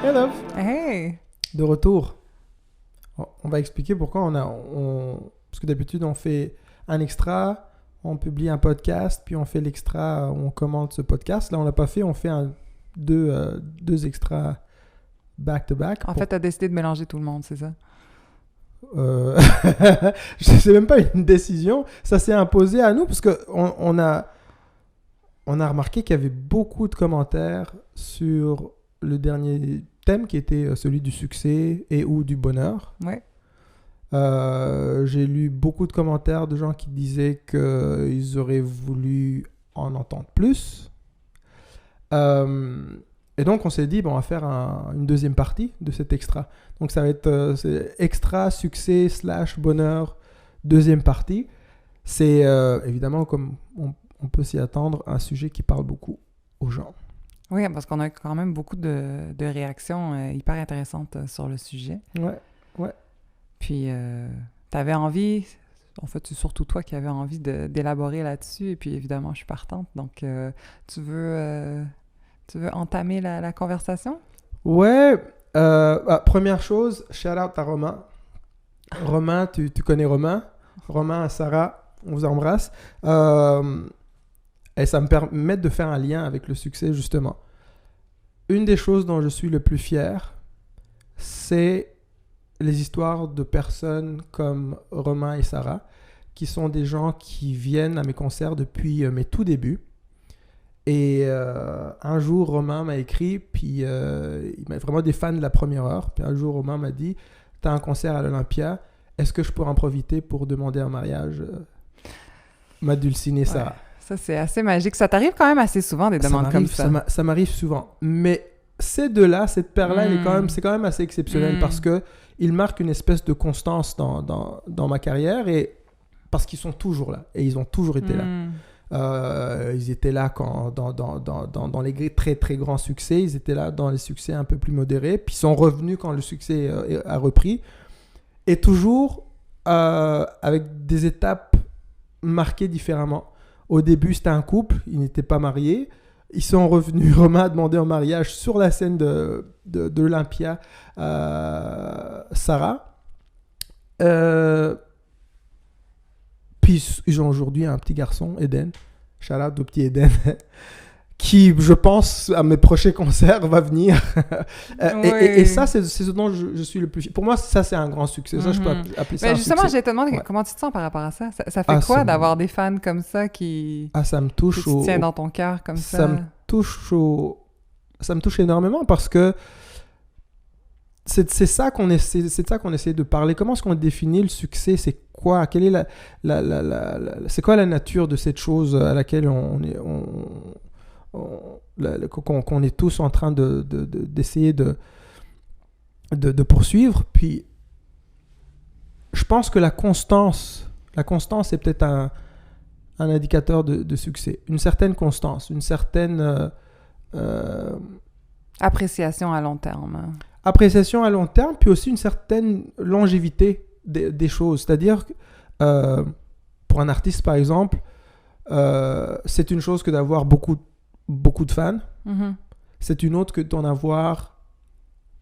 Hey love, Hey! de retour. On va expliquer pourquoi parce que d'habitude on fait un extra, on publie un podcast, puis on fait l'extra, on commente ce podcast. Là on l'a pas fait, on fait deux extras back-to-back. En fait, t'as décidé de mélanger tout le monde, c'est ça? C'est même pas une décision, ça s'est imposé à nous parce que on a remarqué qu'il y avait beaucoup de commentaires sur le dernier thème qui était celui du succès et ou du bonheur. Ouais. J'ai lu beaucoup de commentaires de gens qui disaient qu'ils auraient voulu en entendre plus. Et donc on s'est dit, bon, on va faire une deuxième partie de cet extra. Donc ça va être c'est extra, succès, / bonheur, deuxième partie. C'est évidemment, comme on peut s'y attendre, un sujet qui parle beaucoup aux gens. Oui, parce qu'on a quand même beaucoup de réactions hyper intéressantes sur le sujet. Ouais. Puis, t'avais envie, en fait, c'est surtout toi qui avais envie d'élaborer là-dessus, et puis évidemment, je suis partante. Donc, tu veux entamer la conversation? Ouais. Première chose, shout out à Romain. Romain, tu connais Romain. Romain et Sarah, on vous embrasse. Et ça me permet de faire un lien avec le succès, justement. Une des choses dont je suis le plus fier, c'est les histoires de personnes comme Romain et Sarah, qui sont des gens qui viennent à mes concerts depuis mes tout débuts. Et un jour, Romain m'a écrit, puis il m'a vraiment des fans de la première heure. Puis un jour, Romain m'a dit, t'as un concert à l'Olympia, est-ce que je pourrais en profiter pour demander en mariage ma dulcinée Sarah? Ça, c'est assez magique. Ça t'arrive quand même assez souvent, des demandes comme ça. Ça m'arrive souvent. Mais ces deux-là, cette paire-là, c'est quand même assez exceptionnel parce qu'ils marquent une espèce de constance dans ma carrière et parce qu'ils sont toujours là. Et ils ont toujours été là. Ils étaient là dans les très très grands succès. Ils étaient là dans les succès un peu plus modérés. Puis ils sont revenus quand le succès a repris. Et toujours avec des étapes marquées différemment. Au début, c'était un couple, ils n'étaient pas mariés. Ils sont revenus, Romain a demandé en mariage sur la scène de l'Olympia Sarah. Puis ils ont aujourd'hui un petit garçon, Eden. Shout out au petit Eden. Qui, je pense, à mes prochains concerts, va venir. Et ça, c'est ce dont je suis le plus fier. Pour moi, ça, c'est un grand succès. Ça, je peux appeler ça un justement, succès. J'ai te demandé comment tu te sens par rapport à ça. Ça fait quoi d'avoir des fans comme ça qui... ça me touche. Qui te tiennent dans ton cœur comme ça. Ça me touche énormément parce que c'est ça qu'on essaie de parler. Comment est-ce qu'on définit le succès? C'est quoi? Quelle est c'est quoi la nature de cette chose à laquelle qu'on est tous en train d'essayer de poursuivre? Puis je pense que la constance est peut-être un indicateur de succès. Une certaine constance, une certaine appréciation à long terme. Appréciation à long terme, puis aussi une certaine longévité des choses. C'est-à-dire pour un artiste, par exemple, c'est une chose que d'avoir beaucoup de fans. Mm-hmm. C'est une autre que d'en avoir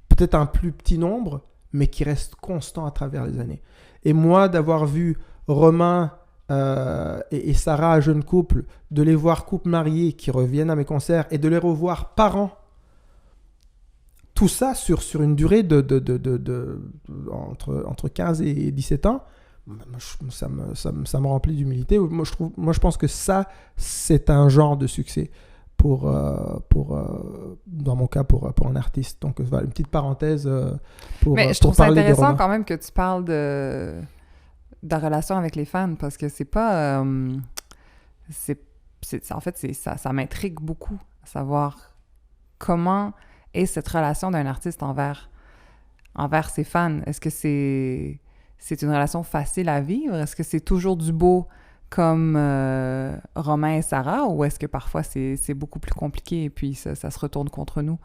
peut-être un plus petit nombre, mais qui reste constant à travers les années. Et moi, d'avoir vu Romain et Sarah, jeune couple, de les voir couple mariés qui reviennent à mes concerts et de les revoir par an, tout ça sur une durée entre 15 et 17 ans, ça me remplit d'humilité. Moi, je pense que ça, c'est un genre de succès dans mon cas, pour un artiste. Donc, voilà, une petite parenthèse Mais je trouve ça intéressant quand même que tu parles de la relation avec les fans, parce que c'est pas... en fait, ça m'intrigue beaucoup, à savoir comment est cette relation d'un artiste envers ses fans. Est-ce que c'est une relation facile à vivre? Est-ce que c'est toujours du beau comme Romain et Sarah, ou est-ce que parfois c'est beaucoup plus compliqué et puis ça se retourne contre nous?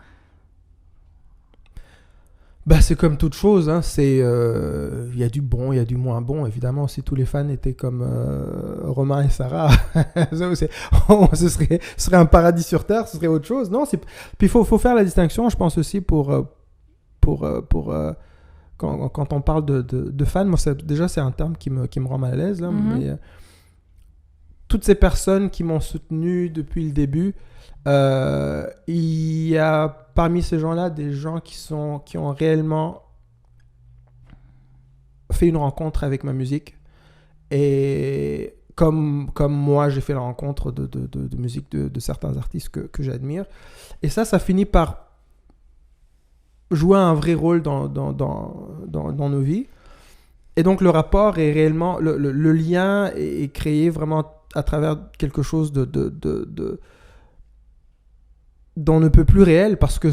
C'est comme toute chose, hein. Il y a du bon, il y a du moins bon. Évidemment, si tous les fans étaient comme Romain et Sarah, ce serait un paradis sur Terre, ce serait autre chose. Non, puis il faut faire la distinction, je pense aussi, pour quand on parle de fans, moi, déjà, c'est un terme qui me rend mal à l'aise, là, mais toutes ces personnes qui m'ont soutenu depuis le début, il y a parmi ces gens-là des gens qui ont réellement fait une rencontre avec ma musique. Et comme moi, j'ai fait la rencontre de musique de certains artistes que j'admire. Et ça finit par jouer un vrai rôle dans nos vies. Et donc, le rapport est réellement... Le lien est créé vraiment à travers quelque chose dont on ne peut plus réel, parce que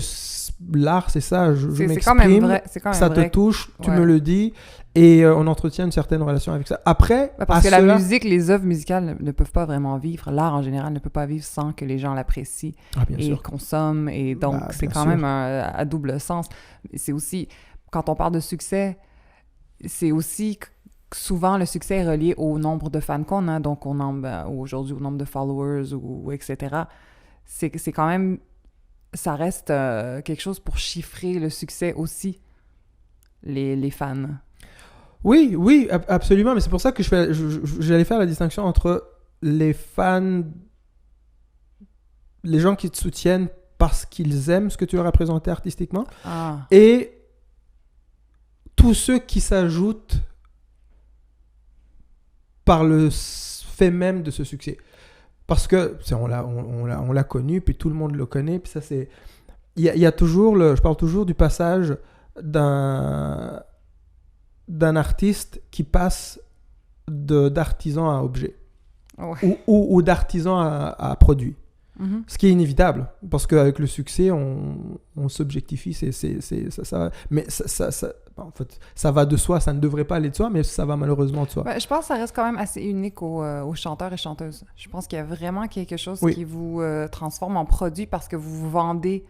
l'art, c'est ça, je m'exprime, ça te touche, tu me le dis, et on entretient une certaine relation avec ça. Après, parce que la musique, les œuvres musicales ne peuvent pas vraiment vivre, l'art en général ne peut pas vivre sans que les gens l'apprécient et consomment, et donc c'est quand même à double sens. C'est aussi, quand on parle de succès, c'est aussi souvent le succès est relié au nombre de fans qu'on a, donc aujourd'hui au nombre de followers, ou etc. C'est quand même... Ça reste quelque chose pour chiffrer le succès aussi, les fans. Oui, absolument. Mais c'est pour ça que j'allais faire la distinction entre les fans, les gens qui te soutiennent parce qu'ils aiment ce que tu leur as présenté artistiquement, et tous ceux qui s'ajoutent par le fait même de ce succès. Parce que on l'a connu, puis tout le monde le connaît, puis ça c'est... Il y a toujours je parle toujours du passage d'un artiste qui passe d'artisan à objet, ou d'artisan à produit. Mm-hmm. Ce qui est inévitable, parce qu'avec le succès, on s'objectifie, mais en fait, ça va de soi, ça ne devrait pas aller de soi, mais ça va malheureusement de soi. Je pense que ça reste quand même assez unique aux chanteurs et chanteuses. Je pense qu'il y a vraiment quelque chose qui vous transforme en produit, parce que vous vendez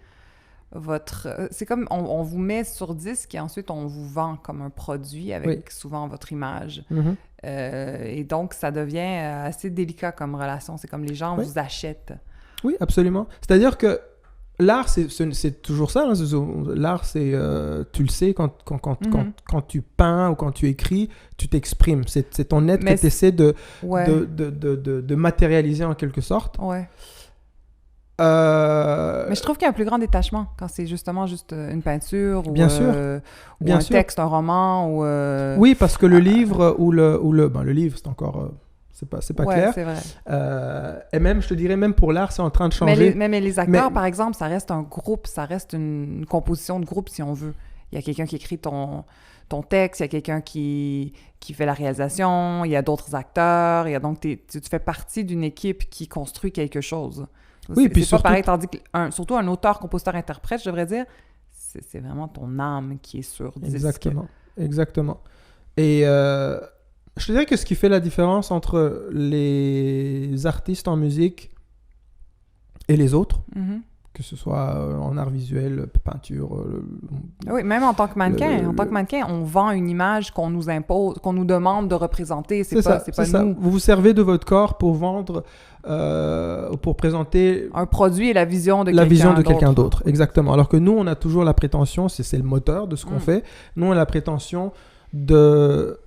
votre... c'est comme on vous met sur disque et ensuite on vous vend comme un produit avec souvent votre image. Mm-hmm. Et donc, ça devient assez délicat comme relation. C'est comme les gens vous achètent. Oui, absolument. C'est-à-dire que l'art, c'est toujours ça. Hein. L'art, c'est... tu le sais, quand tu peins ou quand tu écris, tu t'exprimes. C'est ton être que tu essaies de matérialiser en quelque sorte. Ouais. Mais je trouve qu'il y a un plus grand détachement quand c'est justement juste une peinture ou un texte, un roman. Oui, parce que le livre ou le livre, c'est encore... c'est pas clair. C'est vrai. Et même, je te dirais, même pour l'art, c'est en train de changer. Mais les acteurs, par exemple, ça reste un groupe, ça reste une composition de groupe, si on veut. Il y a quelqu'un qui écrit ton texte, il y a quelqu'un qui fait la réalisation, il y a d'autres acteurs, donc tu fais partie d'une équipe qui construit quelque chose. Oui, puis c'est pas pareil, tandis que surtout un auteur, compositeur, interprète, je devrais dire, c'est vraiment ton âme qui est sur disque. Exactement. Et... je te dirais que ce qui fait la différence entre les artistes en musique et les autres, que ce soit en art visuel, peinture... oui, même en tant que mannequin. On vend une image qu'on nous impose, qu'on nous demande de représenter. C'est pas nous. Vous vous servez de votre corps pour vendre, pour présenter... un produit et la vision de quelqu'un d'autre. Exactement. Alors que nous, on a toujours la prétention, c'est le moteur de ce qu'on fait, nous, on a la prétention de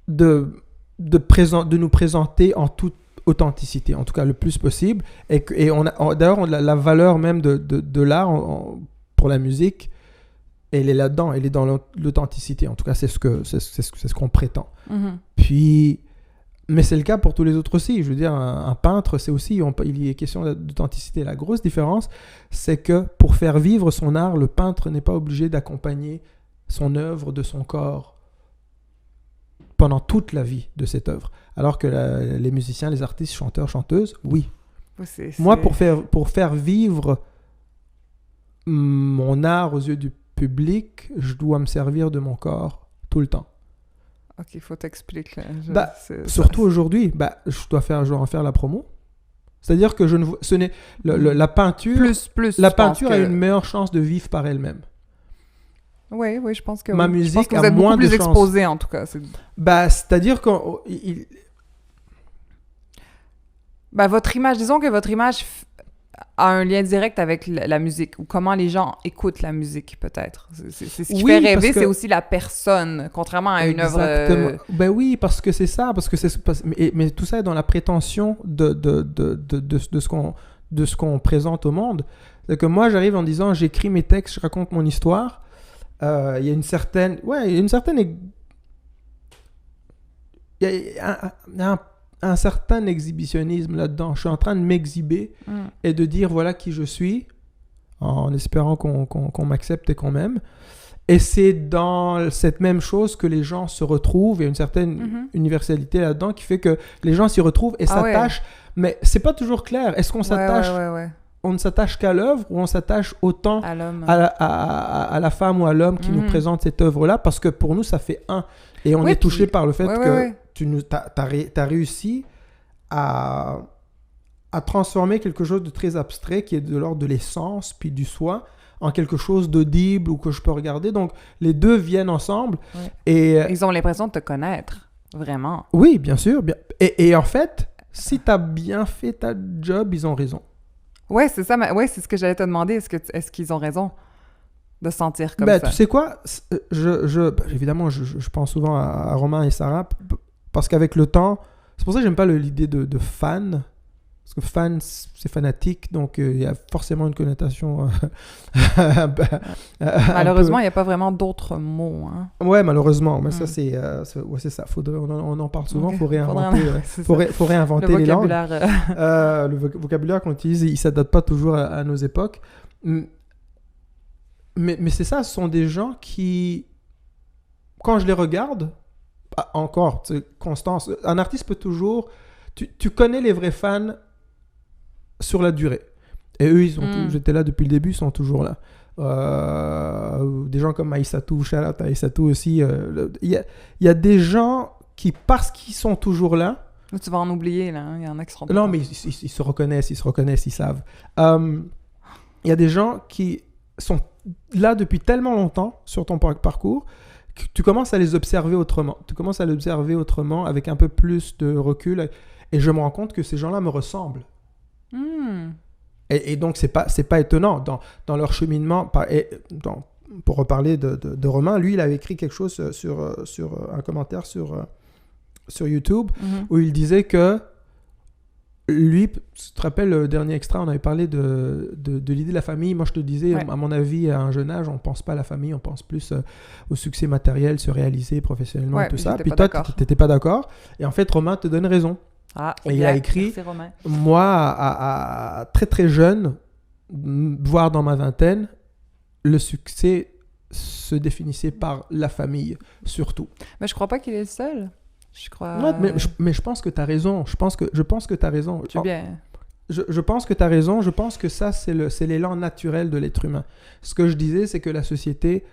nous présenter en toute authenticité, en tout cas le plus possible, et d'ailleurs la valeur même de l'art pour la musique, elle est là-dedans, elle est dans l'authenticité, en tout cas c'est ce qu'on prétend. Puis, mais c'est le cas pour tous les autres aussi. Je veux dire, un peintre, c'est aussi, il y a question d'authenticité. La grosse différence, c'est que pour faire vivre son art, le peintre n'est pas obligé d'accompagner son œuvre de son corps pendant toute la vie de cette œuvre. Alors que les musiciens, les artistes, chanteurs, chanteuses, oui. Moi, pour faire vivre mon art aux yeux du public, je dois me servir de mon corps tout le temps. Ok, il faut t'expliquer. Surtout aujourd'hui, je dois en faire la promo. C'est-à-dire que la peinture, la peinture a une meilleure chance de vivre par elle-même. Oui, je pense que ma musique a moins de chances. Vous êtes beaucoup plus exposé, en tout cas. C'est-à-dire que votre image, disons que votre image a un lien direct avec la musique, ou comment les gens écoutent la musique, peut-être. C'est ce qui Oui, fait rêver, parce que- c'est aussi la personne, contrairement à une œuvre... Exactement. Ben oui, parce que c'est ça, mais tout ça est dans la prétention de ce qu'on présente au monde. C'est que moi, j'arrive en disant, j'écris mes textes, je raconte mon histoire. Il y a une certaine, il y a un certain exhibitionnisme là-dedans. Je suis en train de m'exhiber et de dire voilà qui je suis, en espérant qu'on m'accepte et qu'on m'aime. Et c'est dans cette même chose que les gens se retrouvent. Il y a une certaine universalité là-dedans qui fait que les gens s'y retrouvent et s'attachent. Mais c'est pas toujours clair. Est-ce qu'on s'attache on ne s'attache qu'à l'œuvre ou on s'attache autant à l'homme, à la femme ou à l'homme qui nous présente cette œuvre-là? Parce que pour nous, ça fait un. Et on est touché par le fait que tu as réussi à transformer quelque chose de très abstrait qui est de l'ordre de l'essence puis du soi en quelque chose d'audible ou que je peux regarder. Donc, les deux viennent ensemble. Et ils ont l'impression de te connaître, vraiment. Oui, bien sûr. Et en fait, si tu as bien fait ta job, ils ont raison. Ouais, c'est ça. Ouais, c'est ce que j'allais te demander. Est-ce qu'ils ont raison de se sentir comme ça? Tu sais quoi? Évidemment, je pense souvent à Romain et Sarah parce qu'avec le temps, c'est pour ça que j'aime pas l'idée de fan. Parce que fan, c'est fanatique, donc il y a forcément une connotation. Malheureusement, il n'y a pas vraiment d'autres mots. Hein. Ouais, malheureusement. Mais ça, c'est ça. On en parle souvent. Il faut réinventer les langues. Le vocabulaire qu'on utilise, il ne s'adapte pas toujours à nos époques. Mais c'est ça, ce sont des gens qui, quand je les regarde, encore, Constance, un artiste peut toujours... Tu connais les vrais fans sur la durée. Et eux, j'étais là depuis le début, ils sont toujours là. Des gens comme Aïssatou, shout-out à Aïssatou aussi. Il y a des gens qui, parce qu'ils sont toujours là... Tu vas en oublier, là. Il y en a qui seront... Non, mais ils se reconnaissent, ils savent. Il y a des gens qui sont là depuis tellement longtemps sur ton parcours que tu commences à les observer autrement. Tu commences à les observer autrement avec un peu plus de recul. Et je me rends compte que ces gens-là me ressemblent. Et donc, c'est pas étonnant. Dans leur cheminement, pour reparler de Romain, lui, il avait écrit quelque chose sur un commentaire sur YouTube où il disait que lui, tu te rappelles le dernier extrait, on avait parlé de l'idée de la famille. Moi, je te disais, à mon avis, à un jeune âge, on ne pense pas à la famille, on pense plus au succès matériel, se réaliser professionnellement et tout ça. Puis toi, tu n'étais pas d'accord. Et en fait, Romain te donne raison. Et il a écrit, moi, à très très jeune, voire dans ma vingtaine, le succès se définissait par la famille, surtout. Mais je crois pas qu'il est le seul. Je crois... Non, mais je pense que tu as raison. Je pense que tu as raison. Tu es bien. Je pense que tu as raison. Je pense que ça, c'est l'élan naturel de l'être humain. Ce que je disais, c'est que la société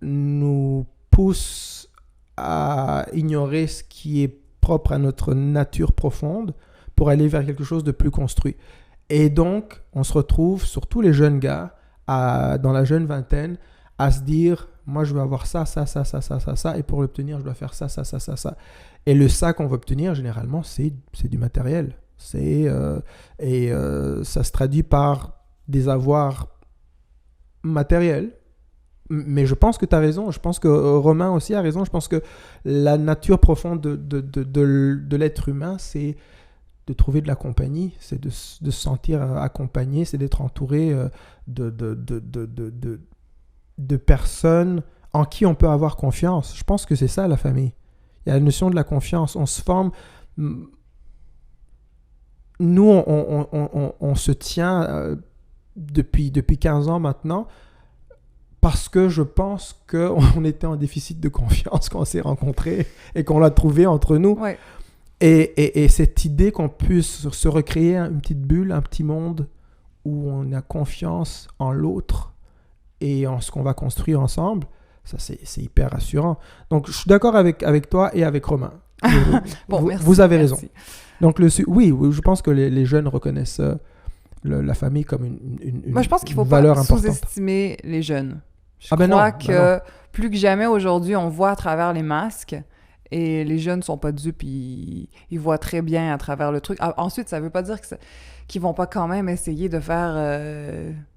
nous pousse à ignorer ce qui est propre à notre nature profonde pour aller vers quelque chose de plus construit. Et donc, on se retrouve, surtout les jeunes gars, dans la jeune vingtaine, à se dire, moi, je veux avoir ça, et pour l'obtenir, je dois faire ça. Et le ça qu'on veut obtenir, généralement, c'est du matériel. Ça se traduit par des avoirs matériels. Mais je pense que tu as raison. Je pense que Romain aussi a raison. Je pense que la nature profonde de l'être humain, c'est de trouver de la compagnie, c'est de se sentir accompagné, c'est d'être entouré de personnes en qui on peut avoir confiance. Je pense que c'est ça, la famille. Il y a la notion de la confiance. On se forme... Nous, on se tient depuis 15 ans maintenant parce que je pense qu'on était en déficit de confiance quand on s'est rencontrés et qu'on l'a trouvé entre nous. Ouais. Et cette idée qu'on puisse se recréer une petite bulle, un petit monde où on a confiance en l'autre et en ce qu'on va construire ensemble, ça c'est hyper rassurant. Donc je suis d'accord avec toi et avec Romain. Bon, merci, vous avez raison. Merci. Donc oui, je pense que les jeunes reconnaissent la famille comme une Moi, je pense qu'il ne faut valeur pas importante. sous-estimer les jeunes. Je Ah ben crois non, que plus que jamais aujourd'hui, on voit à travers les masques Et les jeunes sont pas dupes, ils voient très bien à travers le truc. Ensuite, ça veut pas dire qu'ils vont pas quand même essayer de faire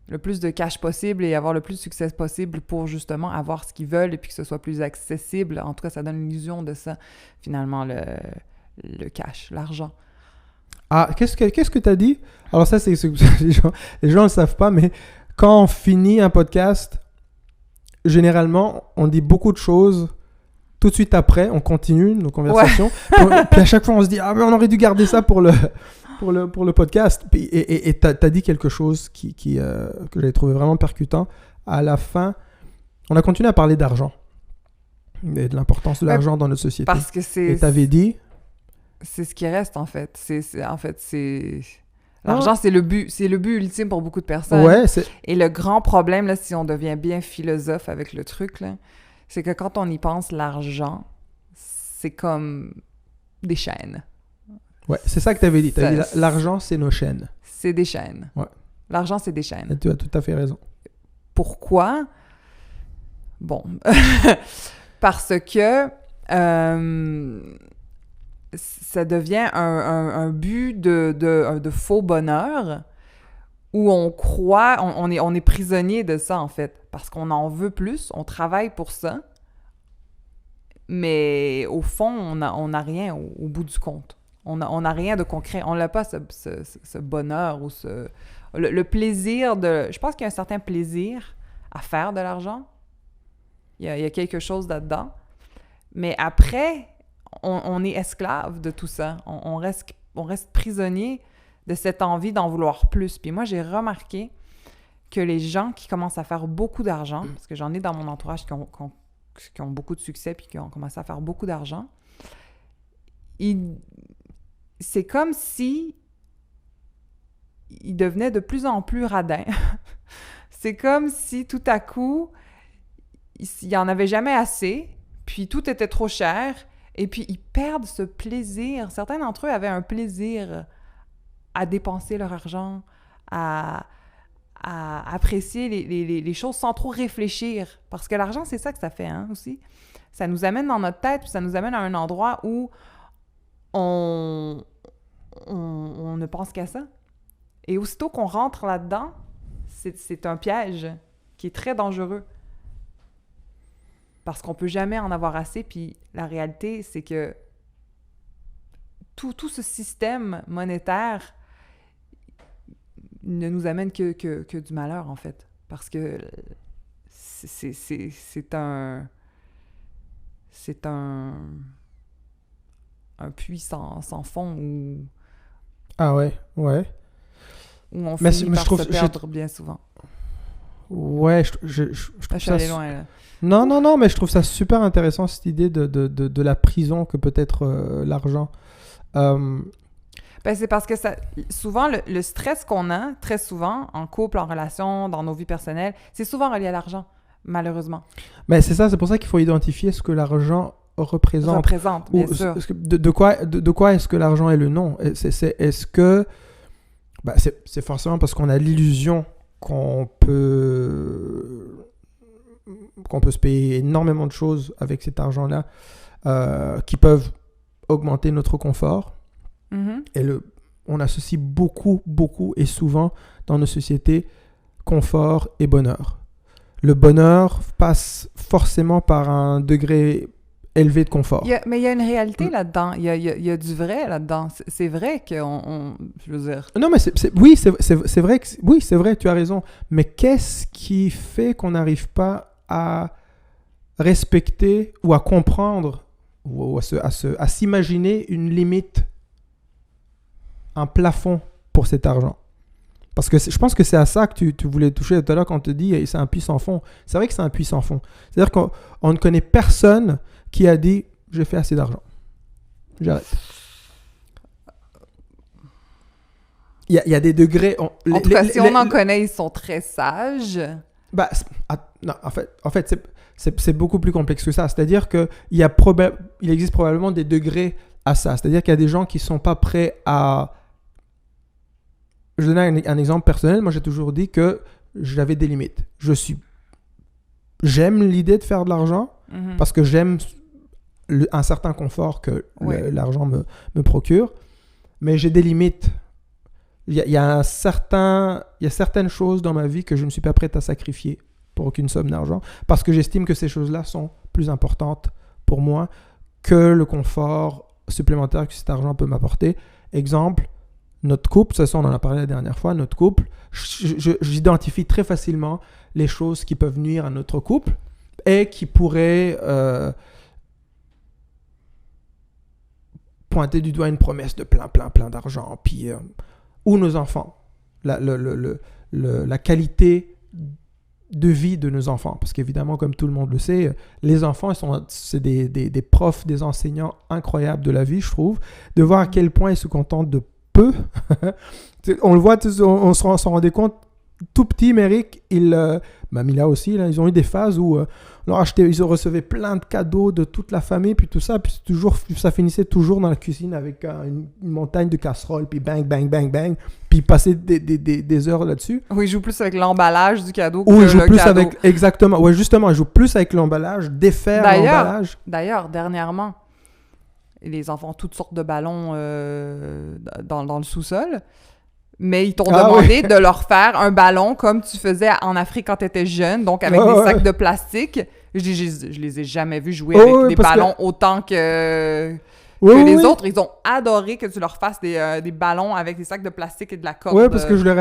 le plus de cash possible et avoir le plus de succès possible pour justement avoir ce qu'ils veulent et puis que ce soit plus accessible. En tout cas, ça donne l'illusion de ça, finalement, le cash, l'argent. Ah, qu'est-ce que tu as dit? Alors ça, les gens ne le savent pas, mais quand on finit un podcast, généralement, on dit beaucoup de choses. Tout de suite après, on continue nos conversations. Ouais. Puis à chaque fois, on se dit « Ah, mais on aurait dû garder ça pour le podcast. » Et t'as dit quelque chose que j'avais trouvé vraiment percutant. À la fin, on a continué à parler d'argent. Et de l'importance de l'argent dans notre société. Parce que Et t'avais dit... C'est ce qui reste, en fait. L'argent, c'est le but ultime pour beaucoup de personnes. Ouais, Et le grand problème, là, si on devient bien philosophe avec le truc, là, c'est que quand on y pense, l'argent, c'est comme des chaînes. Ouais, c'est ça que tu avais dit. Tu avais dit l'argent, c'est nos chaînes. C'est des chaînes. Ouais. L'argent, c'est des chaînes. Et tu as tout à fait raison. Pourquoi? Bon. Parce que ça devient un but de faux bonheur où on croit, on est prisonnier de ça, en fait. Parce qu'on en veut plus, on travaille pour ça, mais au fond, on n'a rien au bout du compte. On n'a rien de concret. On n'a pas ce bonheur ou le plaisir de... Je pense qu'il y a un certain plaisir à faire de l'argent. Il y a quelque chose là-dedans. Mais après, on est esclave de tout ça. On reste prisonnier de cette envie d'en vouloir plus. Puis moi, j'ai remarqué que les gens qui commencent à faire beaucoup d'argent, parce que j'en ai dans mon entourage qui ont beaucoup de succès puis qui ont commencé à faire beaucoup d'argent, c'est comme si ils devenaient de plus en plus radins. C'est comme si tout à coup, il n'y en avait jamais assez, puis tout était trop cher, et puis ils perdent ce plaisir. Certains d'entre eux avaient un plaisir à dépenser leur argent, à apprécier les choses sans trop réfléchir. Parce que l'argent, c'est ça que ça fait, hein, aussi. Ça nous amène dans notre tête, puis ça nous amène à un endroit où on ne pense qu'à ça. Et aussitôt qu'on rentre là-dedans, c'est un piège qui est très dangereux. Parce qu'on peut jamais en avoir assez, puis la réalité, c'est que tout ce système monétaire ne nous amène que du malheur, en fait. Parce que c'est un puits sans fond où... Ah ouais. Où on finit par se perdre bien souvent. Ouais, je trouve ça... loin, là. Non, mais je trouve ça super intéressant, cette idée de la prison que peut être l'argent. C'est parce que souvent, le stress qu'on a, très souvent, en couple, en relation, dans nos vies personnelles, c'est souvent relié à l'argent, malheureusement. Mais c'est pour ça qu'il faut identifier ce que l'argent représente. Bien sûr. De quoi est-ce que l'argent est le nom? Est-ce que... c'est forcément parce qu'on a l'illusion qu'on peut se payer énormément de choses avec cet argent-là qui peuvent augmenter notre confort. Mm-hmm. Et on associe beaucoup et souvent dans nos sociétés confort et bonheur. Le bonheur passe forcément par un degré élevé de confort. Mais il y a une réalité là-dedans. Il y a du vrai là-dedans. C'est vrai qu'on... je veux dire... Non, mais c'est vrai que... Oui, c'est vrai, tu as raison. Mais qu'est-ce qui fait qu'on n'arrive pas à respecter ou à comprendre ou à s'imaginer une limite, un plafond pour cet argent? Parce que je pense que c'est à ça que tu voulais toucher tout à l'heure quand on te dit c'est un puits sans fond. C'est vrai que c'est un puits sans fond. C'est-à-dire qu'on ne connaît personne qui a dit « j'ai fait assez d'argent. J'arrête ». Il y a des degrés... En tout cas, si on en connaît, ils sont très sages. Non, en fait c'est beaucoup plus complexe que ça. C'est-à-dire qu'il existe probablement des degrés à ça. C'est-à-dire qu'il y a des gens qui ne sont pas prêts à... Je vais donner un exemple personnel. Moi, j'ai toujours dit que j'avais des limites. J'aime l'idée de faire de l'argent parce que j'aime un certain confort que Oui. l'argent me procure. Mais j'ai des limites. Il y a certaines choses dans ma vie que je ne suis pas prêt à sacrifier pour aucune somme d'argent, parce que j'estime que ces choses-là sont plus importantes pour moi que le confort supplémentaire que cet argent peut m'apporter. Exemple, notre couple, ça on en a parlé la dernière fois, notre couple, j'identifie très facilement les choses qui peuvent nuire à notre couple et qui pourraient pointer du doigt une promesse de plein d'argent, puis ou nos enfants, la qualité de vie de nos enfants. Parce qu'évidemment, comme tout le monde le sait, les enfants, c'est des profs, des enseignants incroyables de la vie, je trouve. De voir à quel point ils se contentent de peu. On le voit, on s'en rendait compte. Tout petit, Méric, Mila aussi, là, ils ont eu des phases où ils recevaient plein de cadeaux de toute la famille, puis tout ça, puis ça finissait toujours dans la cuisine avec une montagne de casseroles, puis bang, bang, bang, bang, puis ils passaient des heures là-dessus. Oui, ils jouent plus avec l'emballage du cadeau que Ou ils jouent le plus cadeau. exactement, ouais, justement, ils jouent plus avec l'emballage, défaire l'emballage. D'ailleurs, dernièrement, les enfants ont toutes sortes de ballons dans le sous-sol. Mais ils t'ont demandé de leur faire un ballon comme tu faisais en Afrique quand tu étais jeune, donc avec des sacs de plastique. Je les ai jamais vus jouer avec des ballons autant que les autres. Ils ont adoré que tu leur fasses des ballons avec des sacs de plastique et de la corde. Oui, parce que je leur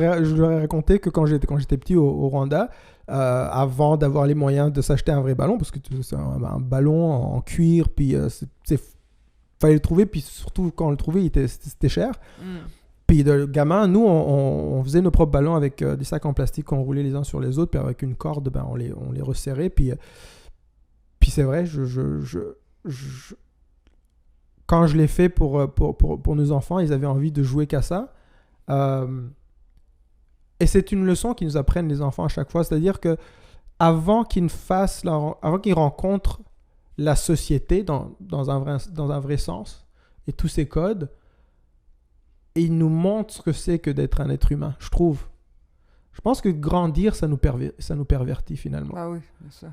ai raconté que quand j'étais petit au Rwanda, avant d'avoir les moyens de s'acheter un vrai ballon, parce que c'est un ballon en cuir, puis fallait le trouver, puis surtout quand on le trouvait, c'était cher. Puis de gamin, nous, on faisait nos propres ballons avec des sacs en plastique qu'on roulait les uns sur les autres, puis avec une corde, on les resserrait. Puis c'est vrai, quand je l'ai fait pour nos enfants, ils avaient envie de jouer qu'à ça. Et c'est une leçon qu'ils nous apprennent, les enfants, à chaque fois. C'est-à-dire que avant qu'ils rencontrent la société dans un vrai sens, et tous ses codes, et il nous montre ce que c'est que d'être un être humain, je trouve. Je pense que grandir, ça nous pervertit finalement. Ah oui, c'est ça.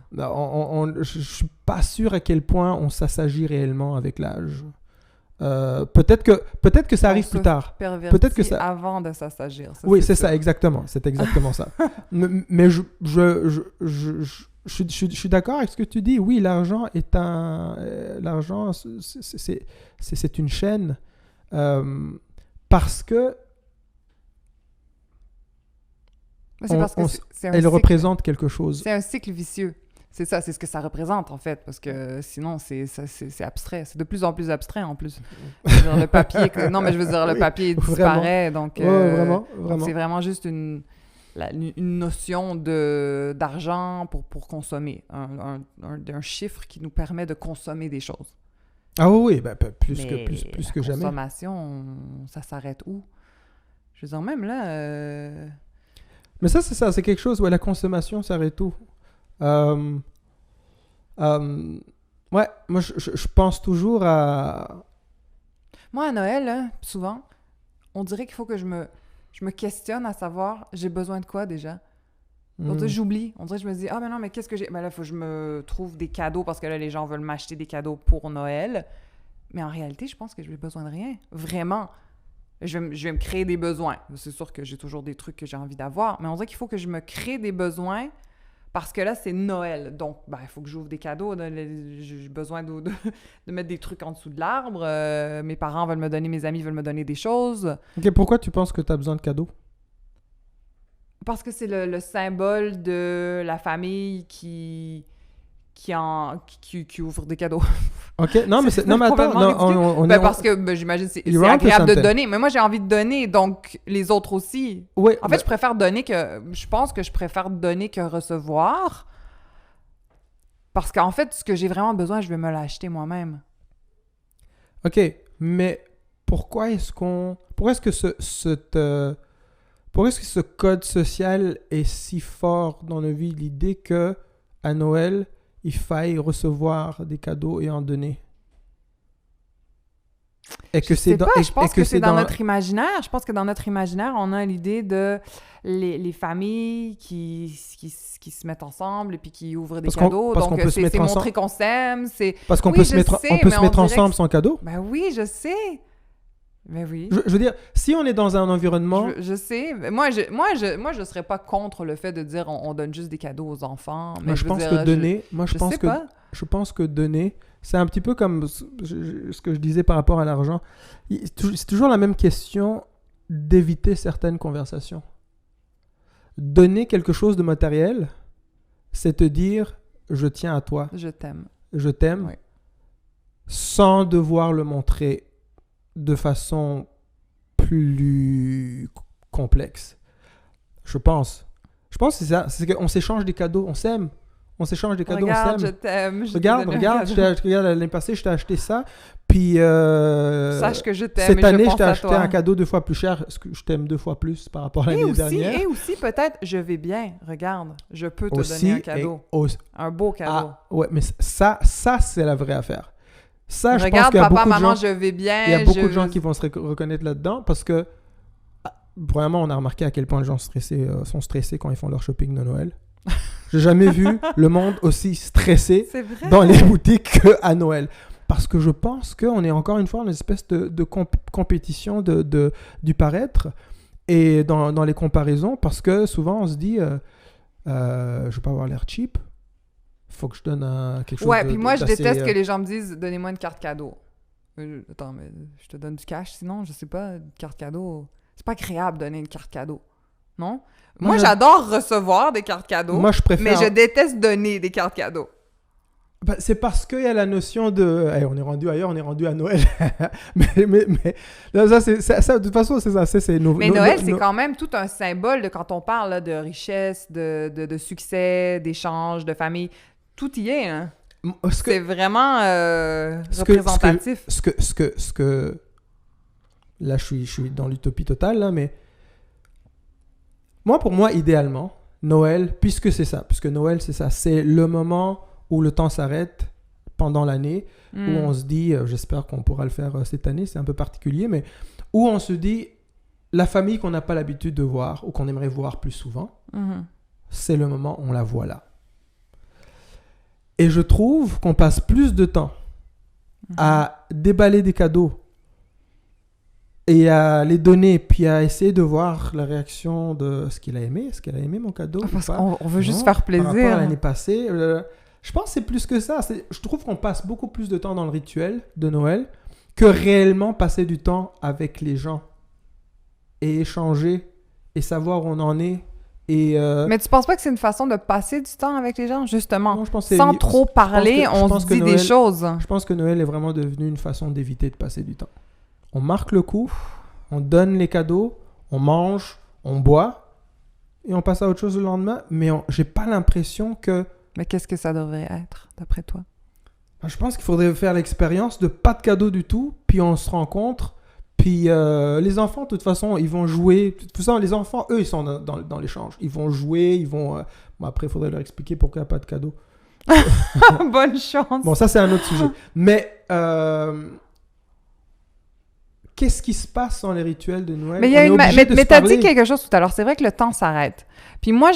Je suis pas sûr à quel point on s'assagit réellement avec l'âge. Peut-être que ça arrive plus tard. Peut-être que ça avant de s'assagir. Oui, c'est ça, exactement. C'est exactement ça. Mais je suis d'accord avec ce que tu dis. Oui, l'argent est l'argent, c'est une chaîne. Parce que elle représente quelque chose. C'est un cycle vicieux. C'est ça, c'est ce que ça représente en fait, parce que sinon c'est abstrait. C'est de plus en plus abstrait en plus. Je veux dire, le papier, le papier disparaît, donc vraiment. C'est vraiment juste une notion d'argent pour consommer, un chiffre qui nous permet de consommer des choses. Ah oui, plus que jamais. La consommation, ça s'arrête où? Je veux dire, même là... Mais ça, c'est ça, c'est quelque chose où la consommation s'arrête où? Ouais, moi, je pense toujours à... Moi, à Noël, là, souvent, on dirait qu'il faut que je me questionne à savoir, j'ai besoin de quoi déjà? On dirait que j'oublie. On dirait que je me dis, ah, mais non, mais qu'est-ce que j'ai? Ben là, il faut que je me trouve des cadeaux parce que là, les gens veulent m'acheter des cadeaux pour Noël. Mais en réalité, je pense que je n'ai besoin de rien. Vraiment. Je vais me créer des besoins. C'est sûr que j'ai toujours des trucs que j'ai envie d'avoir, mais on dirait qu'il faut que je me crée des besoins parce que là, c'est Noël. Donc, il faut que j'ouvre des cadeaux. J'ai besoin de mettre des trucs en dessous de l'arbre. Mes parents veulent me donner, mes amis veulent me donner des choses. OK, pourquoi tu penses que tu as besoin de cadeaux? Parce que c'est le symbole de la famille qui ouvre des cadeaux. OK, non, mais attends, parce que j'imagine c'est agréable de donner, mais moi j'ai envie de donner, donc les autres aussi. Oui, en fait, je pense que je préfère donner que recevoir, parce qu'en fait, ce que j'ai vraiment besoin, je vais me l'acheter moi-même. OK, mais pourquoi est-ce que ce code social est si fort dans nos vies, l'idée que à Noël, il faille recevoir des cadeaux et en donner? Et que Je sais pas, je pense et que c'est dans dans... notre imaginaire. Je pense que dans notre imaginaire, on a l'idée de les familles qui se mettent ensemble et puis qui ouvrent des cadeaux. Parce qu'on Donc, peut se mettre c'est ensemble. montrer qu'on s'aime. Parce qu'on Oui, peut se je mettre, sais, on peut mais se mettre on dirait ensemble que- sans cadeau. Ben oui, je sais. Ben oui. Je veux dire, si on est dans un environnement... Je sais. Moi, je serais pas contre le fait de dire on donne juste des cadeaux aux enfants. Mais Moi, je veux pense dire, que donner... Moi, je sais pas. Je pense que donner, c'est un petit peu comme ce que je disais par rapport à l'argent. C'est toujours la même question d'éviter certaines conversations. Donner quelque chose de matériel, c'est te dire je tiens à toi, Je t'aime. je t'aime, Oui. sans devoir le montrer de façon plus complexe. Je pense. Je pense que c'est ça. C'est qu'on s'échange des cadeaux, on s'aime. On s'échange des cadeaux, Regarde, on je s'aime. t'aime. je t'ai Regarde, donné un regarde, cadeau. regarde, l'année passée, je t'ai acheté ça. Puis Sache que je t'aime cette et année, je je t'ai pense à acheté toi. un cadeau 2 fois plus cher. Est-ce que je t'aime 2 fois plus par rapport à l'année dernière? Et aussi, peut-être, je vais bien. Regarde, je peux te Aussi, donner un cadeau. Un beau cadeau. Ah, ouais, mais ça c'est la vraie affaire. Ça, je pense Regarde, qu'il y a papa, beaucoup de maman, gens, je vais bien. il y a beaucoup de gens qui vont se reconnaître là-dedans parce que, vraiment, on a remarqué à quel point les gens sont stressés quand ils font leur shopping de Noël. J'ai jamais vu le monde aussi stressé C'est vrai. dans les boutiques qu'à Noël. Parce que je pense qu'on est encore une fois dans une espèce de compétition du paraître et dans les comparaisons parce que souvent on se dit je vais pas avoir l'air cheap, faut que je donne quelque chose Ouais, puis moi, je d'assez, déteste que les gens me disent « Donnez-moi une carte cadeau ». Attends, mais je te donne du cash, sinon, je sais pas, une carte cadeau. C'est pas agréable de donner une carte cadeau, non? Moi, j'adore recevoir des cartes cadeaux, Moi, je préfère... mais je déteste donner des cartes cadeaux. Ben, c'est parce qu'il y a la notion de... Hey, on est rendu ailleurs, on est rendu à Noël. mais là, ça, de toute façon, c'est ça. C'est Mais Noël, c'est quand même tout un symbole de quand on parle là, de richesse, de succès, d'échange, de famille. Tout y est, hein? C'est vraiment représentatif. Ce que... Là, je suis dans l'utopie totale, là, mais... Pour moi, idéalement, Noël, puisque c'est ça, puisque Noël, c'est ça, c'est le moment où le temps s'arrête pendant l'année, où on se dit, j'espère qu'on pourra le faire cette année, c'est un peu particulier, mais où on se dit, la famille qu'on n'a pas l'habitude de voir, ou qu'on aimerait voir plus souvent, c'est le moment où on la voit là. Et je trouve qu'on passe plus de temps à déballer des cadeaux et à les donner, puis à essayer de voir la réaction de ce qu'il a aimé. Est-ce qu'elle a aimé mon cadeau? Parce ou pas? qu'on veut juste Non, faire plaisir. Par rapport à l'année passée, je pense que c'est plus que ça. Je trouve qu'on passe beaucoup plus de temps dans le rituel de Noël que réellement passer du temps avec les gens et échanger et savoir où on en est. Mais tu penses pas que c'est une façon de passer du temps avec les gens, justement? Non, je pense que Sans trop parler, je on pense se que dit des Noël- choses. Je pense que Noël est vraiment devenu une façon d'éviter de passer du temps. On marque le coup, on donne les cadeaux, on mange, on boit, et on passe à autre chose le lendemain. Mais j'ai pas l'impression que... Mais qu'est-ce que ça devrait être, d'après toi? Je pense qu'il faudrait faire l'expérience de pas de cadeaux du tout, puis on se rencontre, puis les enfants, de toute façon, ils vont jouer. De toute façon, les enfants, eux, ils sont dans l'échange. Ils vont jouer, ils vont... Bon, après, il faudrait leur expliquer pourquoi il n'y a pas de cadeaux. Bonne chance! Bon, ça, c'est un autre sujet. Mais... qu'est-ce qui se passe dans les rituels de Noël? Mais, mais t'as dit quelque chose tout à l'heure. C'est vrai que le temps s'arrête. Puis moi,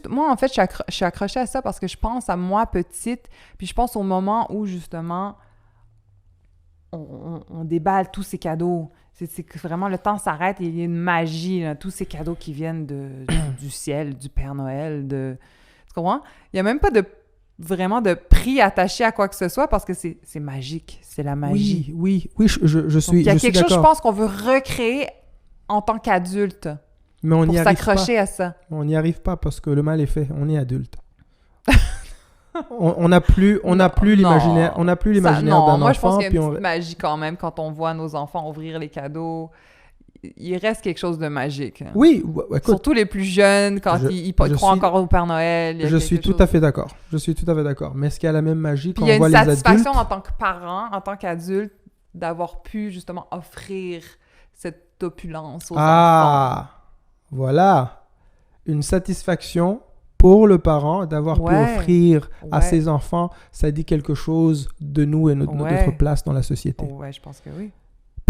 moi, en fait, je suis accrochée à ça parce que je pense à moi petite, puis je pense au moment où, justement, on déballe tous ces cadeaux. C'est que vraiment, le temps s'arrête et il y a une magie, là, tous ces cadeaux qui viennent du ciel, du Père Noël. Tu comprends? Il n'y a même pas vraiment de prix attaché à quoi que ce soit parce que c'est magique. C'est la magie. Oui, je suis Donc, il y a quelque chose, je d'accord. pense, qu'on veut recréer en tant qu'adulte Mais on pour n'y arrive pas. s'accrocher à ça. On n'y arrive pas parce que le mal est fait. On est adulte. on n'a plus l'imaginaire. On n'a plus l'imaginaire d'un enfant. Non, moi, je pense qu'il y a une puis petite magie quand même quand on voit nos enfants ouvrir les cadeaux. Il reste quelque chose de magique. Oui, écoute, Surtout les plus jeunes, quand ils croient encore au Père Noël. je suis tout à fait d'accord. Je suis tout à fait d'accord. Mais est-ce qu'il y a la même magie quand Puis il y a on voit une les adultes? satisfaction en tant que parent, en tant qu'adulte, d'avoir pu justement offrir cette opulence aux enfants. Ah, voilà. Une satisfaction pour le parent d'avoir pu offrir à ses enfants. Ça dit quelque chose de nous et notre place dans la société. Ouais, je pense que oui.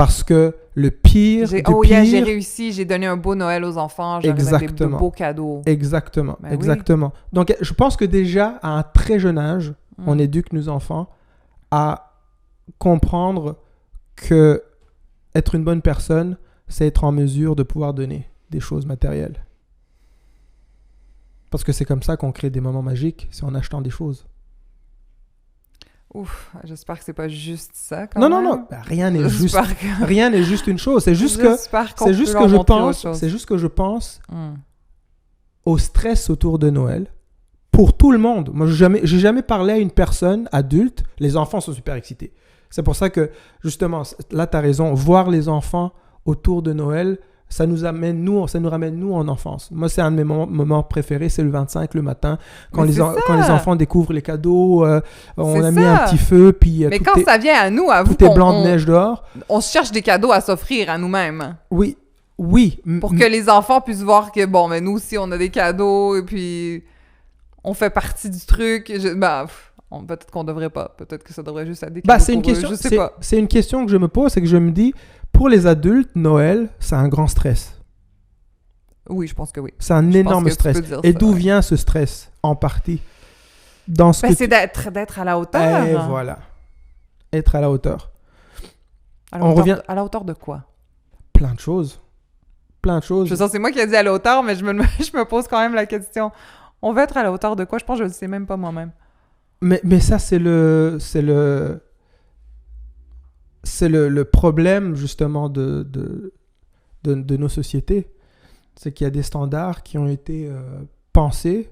Parce que le pire J'ai pire... réussi, j'ai donné un beau Noël aux enfants, j'avais de beaux cadeaux. Exactement, Ben exactement. oui. Donc, je pense que déjà, à un très jeune âge, on éduque nos enfants à comprendre que être une bonne personne, c'est être en mesure de pouvoir donner des choses matérielles. Parce que c'est comme ça qu'on crée des moments magiques, c'est en achetant des choses. Ouf, j'espère que c'est pas juste ça quand Non, même. non. Ben, rien n'est juste. Que... Rien n'est juste une chose. C'est juste que je pense au stress autour de Noël pour tout le monde. Moi, j'ai jamais parlé à une personne adulte. Les enfants sont super excités. C'est pour ça que, justement, là, tu as raison. Voir les enfants autour de Noël, ça nous ramène, nous, en enfance. Moi, c'est un de mes moments préférés, c'est le 25, le matin, quand les enfants découvrent les cadeaux, on a mis un petit feu, puis... Mais quand ça vient à nous, tout est blanc de neige dehors. On cherche des cadeaux à s'offrir à nous-mêmes. Oui. Pour que les enfants puissent voir que, bon, mais nous aussi, on a des cadeaux, et puis on fait partie du truc. Peut-être qu'on devrait pas. Peut-être que ça devrait juste être des cadeaux c'est une question, eux, je sais pas. C'est une question que je me pose, c'est que je me dis... Pour les adultes, Noël, c'est un grand stress. Oui, je pense que oui. C'est un énorme stress. Et d'où vient ce stress, en partie? C'est d'être à la hauteur. Et voilà. Être à la hauteur. À la hauteur de quoi? Plein de choses. Je sais, c'est moi qui ai dit à la hauteur, mais je me pose quand même la question. On veut être à la hauteur de quoi? Je pense que je ne le sais même pas moi-même. Mais ça, c'est le problème, justement, de nos sociétés. C'est qu'il y a des standards qui ont été pensés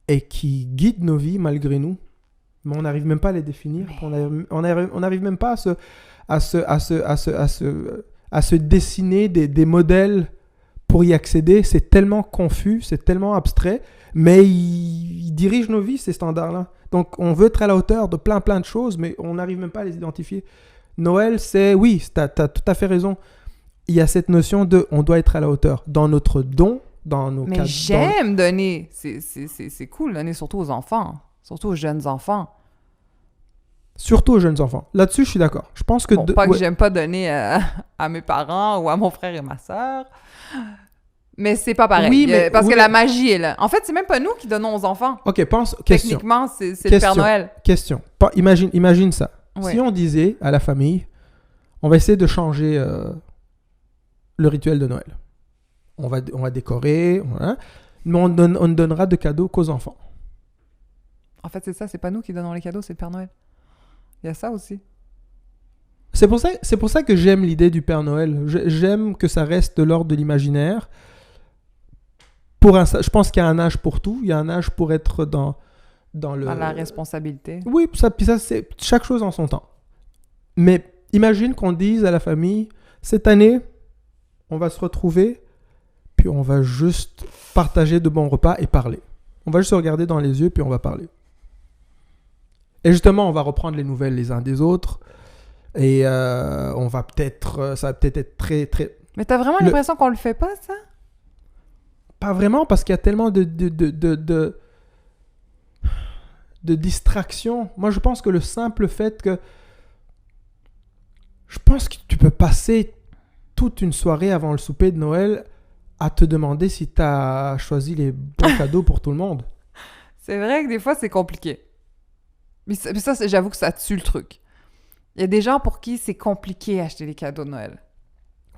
et qui guident nos vies malgré nous. Mais on n'arrive même pas à les définir. On n'arrive même pas à se dessiner des modèles pour y accéder. C'est tellement confus, c'est tellement abstrait, mais ils dirigent nos vies, ces standards-là. Donc, on veut être à la hauteur de plein de choses, mais on n'arrive même pas à les identifier. Noël, oui, t'as tout à fait raison. Il y a cette notion on doit être à la hauteur. Dans notre don, dans nos... Mais j'aime donner. C'est cool, donner surtout aux enfants. Surtout aux jeunes enfants. Surtout aux jeunes enfants. Là-dessus, je suis d'accord. Je pense que... que j'aime pas donner à mes parents ou à mon frère et ma sœur. Mais c'est pas pareil. Parce que la magie est là. En fait, c'est même pas nous qui donnons aux enfants. OK, question. Techniquement, c'est le Père Noël. Question. Imagine ça. Ouais. Si on disait à la famille, on va essayer de changer le rituel de Noël. On va décorer, mais on ne donnera de cadeaux qu'aux enfants. En fait, c'est ça. C'est pas nous qui donnons les cadeaux, c'est le Père Noël. Il y a ça aussi. C'est pour ça que j'aime l'idée du Père Noël. J'aime que ça reste de l'ordre de l'imaginaire. Je pense qu'il y a un âge pour tout. Il y a un âge pour être dans la responsabilité. Oui, puis ça, c'est chaque chose en son temps. Mais imagine qu'on dise à la famille, cette année, on va se retrouver, puis on va juste partager de bons repas et parler. On va juste se regarder dans les yeux, puis on va parler. Et justement, on va reprendre les nouvelles les uns des autres. Et ça va peut-être être très, très... Mais t'as vraiment l'impression qu'on le fait pas, ça? Pas vraiment, parce qu'il y a tellement de distractions. Moi, je pense que le simple fait que... Je pense que tu peux passer toute une soirée avant le souper de Noël à te demander si tu as choisi les bons cadeaux pour tout le monde. C'est vrai que des fois, c'est compliqué. Mais ça, j'avoue que ça tue le truc. Il y a des gens pour qui c'est compliqué acheter les cadeaux de Noël.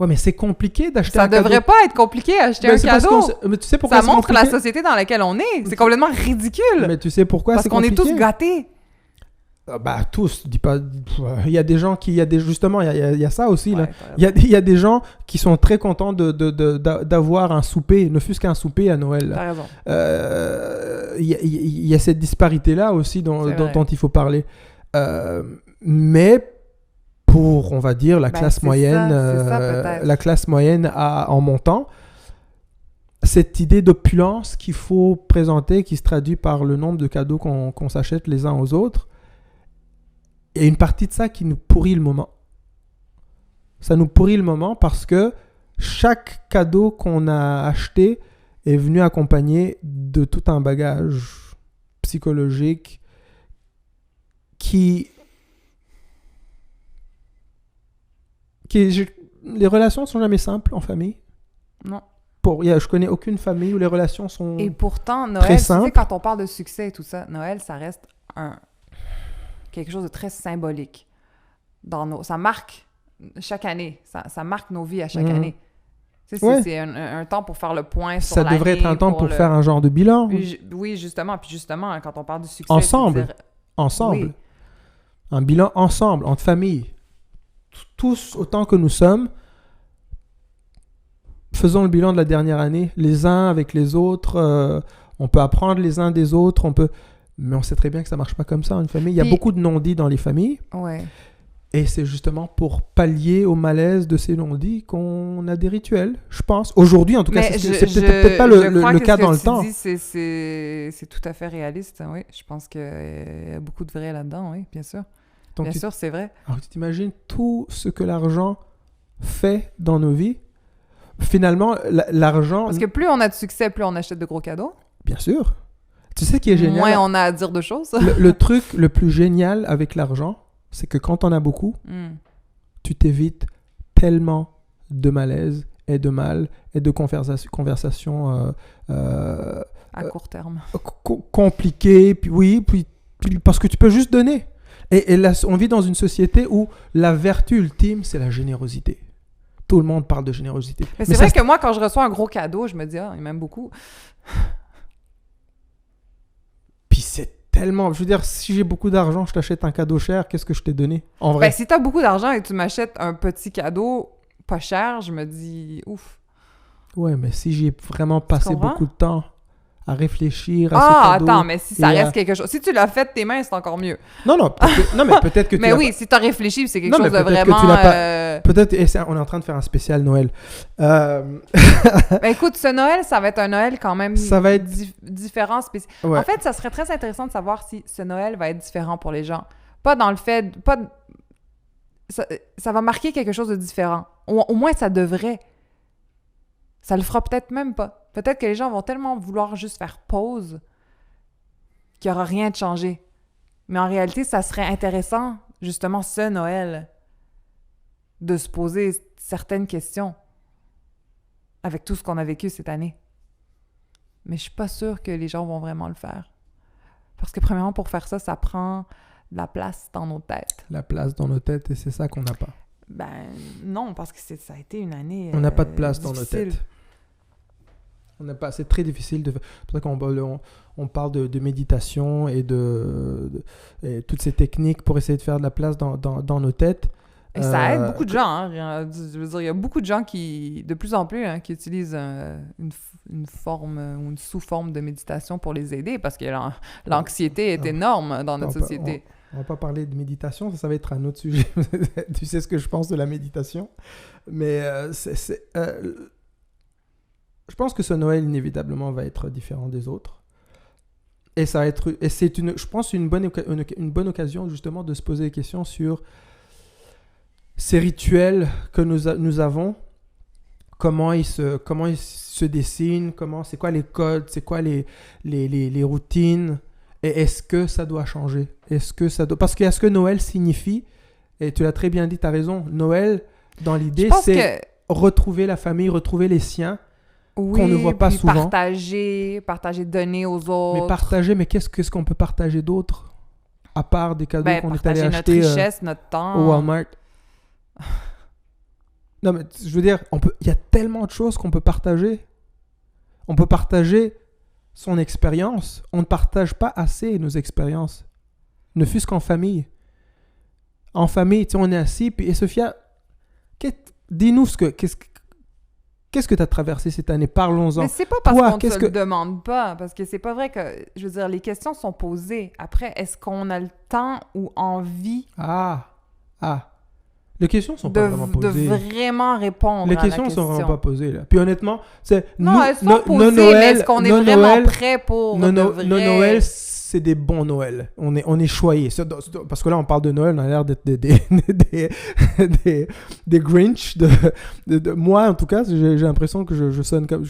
Ouais, mais c'est compliqué d'acheter un cadeau. Ça devrait pas être compliqué acheter un cadeau. Mais tu sais pourquoi ça montre la société dans laquelle on est. C'est complètement ridicule. Mais tu sais pourquoi c'est compliqué? Parce qu'on est tous gâtés. Tous, dis pas. Il y a des gens qui, justement, il y a ça aussi là. Il y a des gens qui sont très contents d'avoir un souper, ne fût-ce qu'un souper à Noël. T'as raison. Il y a cette disparité là aussi dont il faut parler. Mais pour, on va dire, la classe moyenne, la classe moyenne en montant, cette idée d'opulence qu'il faut présenter, qui se traduit par le nombre de cadeaux qu'on s'achète les uns aux autres, il y a une partie de ça qui nous pourrit le moment. Ça nous pourrit le moment parce que chaque cadeau qu'on a acheté est venu accompagné de tout un bagage psychologique qui Les relations sont jamais simples en famille. Non. Je connais aucune famille où les relations sont Et pourtant, très Noël, tu simples. sais, quand on parle de succès et tout ça, Noël, ça reste quelque chose de très symbolique. Ça marque chaque année. Ça marque nos vies à chaque année. Tu sais, Ouais. c'est un temps pour faire le point sur Ça l'année. devrait être un temps pour faire un genre de bilan. Oui, justement. Puis justement, quand on parle du succès... Ensemble. c'est-à-dire- Ensemble. Oui. Un bilan ensemble, entre famille. Tous, autant que nous sommes, faisons le bilan de la dernière année, les uns avec les autres. On peut apprendre les uns des autres, mais on sait très bien que ça marche pas comme ça, une famille. Il y a Puis- beaucoup de non-dits dans les familles. Ouais. Et c'est justement pour pallier au malaise de ces non-dits qu'on a des rituels, je pense. Aujourd'hui, en tout cas, Mais c'est peut-être pas le cas dans le temps. Dis, c'est tout à fait réaliste, oui. Je pense qu'il y a beaucoup de vrai là-dedans, oui, bien sûr. Donc, Bien sûr, c'est vrai. alors, tu t'imagines tout ce que l'argent fait dans nos vies. Finalement, l'argent... Parce que plus on a de succès, plus on achète de gros cadeaux. Bien sûr. Tu sais ce qui est génial? Moins on a à dire de choses. Le truc le plus génial avec l'argent, c'est que quand on a beaucoup, tu t'évites tellement de malaise et de mal et de conversations À court terme. compliquées. Puis parce que tu peux juste donner. Et là, on vit dans une société où la vertu ultime, c'est la générosité. Tout le monde parle de générosité. Mais c'est vrai que moi, quand je reçois un gros cadeau, je me dis, il m'aime beaucoup. Puis c'est tellement... Je veux dire, si j'ai beaucoup d'argent, je t'achète un cadeau cher, qu'est-ce que je t'ai donné? En vrai. Ben, si t'as beaucoup d'argent et tu m'achètes un petit cadeau pas cher, je me dis, ouf. Ouais, mais si j'ai vraiment passé comprends? beaucoup de temps à réfléchir à ce cadeau... Attends, mais si ça et reste quelque chose... Si tu l'as fait de tes mains, c'est encore mieux. Non, mais peut-être que tu Mais l'as oui, si t'as réfléchi, c'est quelque Non, chose mais de peut-être que vraiment... tu l'as pas- Peut-être, on est en train de faire un spécial Noël. Ben, écoute, ce Noël, ça va être un Noël quand même Ça va être- différent, spécial. Ouais. En fait, ça serait très intéressant de savoir si ce Noël va être différent pour les gens. Pas dans le fait... Ça va marquer quelque chose de différent. Au moins, ça devrait. Ça le fera peut-être même pas. Peut-être que les gens vont tellement vouloir juste faire pause qu'il n'y aura rien de changé. Mais en réalité, ça serait intéressant, justement, ce Noël, de se poser certaines questions avec tout ce qu'on a vécu cette année. Mais je suis pas sûre que les gens vont vraiment le faire. Parce que premièrement, pour faire ça, ça prend de la place dans nos têtes. La place dans nos têtes, et c'est ça qu'on n'a pas. Ben non, parce que ça a été une année On n'a pas de place dans nos difficile. têtes. On n'a pas, c'est très difficile de... C'est pour ça on parle de méditation et et toutes ces techniques pour essayer de faire de la place dans nos têtes. Et ça aide beaucoup de gens. Hein. Je veux dire, il y a beaucoup de gens qui, de plus en plus, qui utilisent une forme ou une sous-forme de méditation pour les aider parce que l'anxiété est énorme dans notre société. On va pas parler de méditation, ça va être un autre sujet. Tu sais ce que je pense de la méditation. Mais je pense que ce Noël, inévitablement, va être différent des autres. Et ça va être... Et c'est, je pense, une bonne occasion, justement, de se poser des questions sur ces rituels que nous avons, comment ils se dessinent, c'est quoi les codes, c'est quoi les routines, et est-ce que ça doit changer? Parce que est-ce que Noël signifie, et tu l'as très bien dit, tu as raison, Noël, dans l'idée, c'est retrouver la famille, retrouver les siens, qu'on ne voit pas souvent. Partager, donner aux autres. Mais qu'est-ce qu'on peut partager d'autre? À part des cadeaux qu'on est allé acheter notre richesse, notre temps. au Walmart. Non, mais je veux dire, il y a tellement de choses qu'on peut partager. On peut partager son expérience. On ne partage pas assez nos expériences. Ne fût-ce qu'en famille. En famille, tu sais, on est assis, et Sophia, dis-nous qu'est-ce que tu as traversé cette année? Parlons-en. Mais c'est pas parce qu'on ne te le demande pas, parce que c'est pas vrai que, je veux dire, les questions sont posées. Après, est-ce qu'on a le temps ou envie les questions sont pas vraiment posées. De vraiment répondre les à la questions question. sont vraiment pas posées, là. Puis honnêtement, c'est... Non, elles sont posées, mais est-ce qu'on est vraiment prêt pour de vrai... Nos Noëls, c'est des bons Noëls. On est choyés. Parce que là, on parle de Noël, on a l'air d'être des Grinch. Moi, en tout cas, j'ai l'impression que je sonne comme...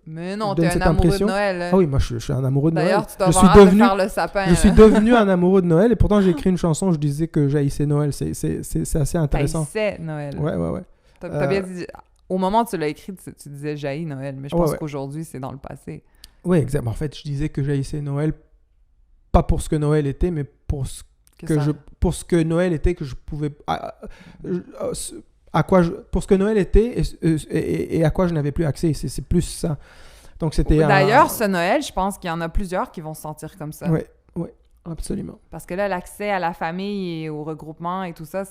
Mais non, t'es un amoureux de Noël. Ah oui, moi, je suis un amoureux de Noël. D'ailleurs, tu dois avoir hâte de faire le sapin. Je suis devenu un amoureux de Noël et pourtant, j'ai écrit une chanson où je disais que j'haïssais Noël. C'est assez intéressant. J'haïssais Noël. Ouais. T'as bien dit... Au moment où tu l'as écrit, tu disais « j'haïs Noël », mais je pense qu'aujourd'hui, c'est dans le passé. Oui, exactement. En fait, je disais que j'haïssais Noël, pas pour ce que Noël était, mais pour ce que Noël était, que je pouvais... pour ce que Noël était et à quoi je n'avais plus accès. C'est plus ça. Donc, c'était... D'ailleurs, ce Noël, je pense qu'il y en a plusieurs qui vont se sentir comme ça. Oui, absolument. Parce que là, l'accès à la famille et au regroupement et tout ça,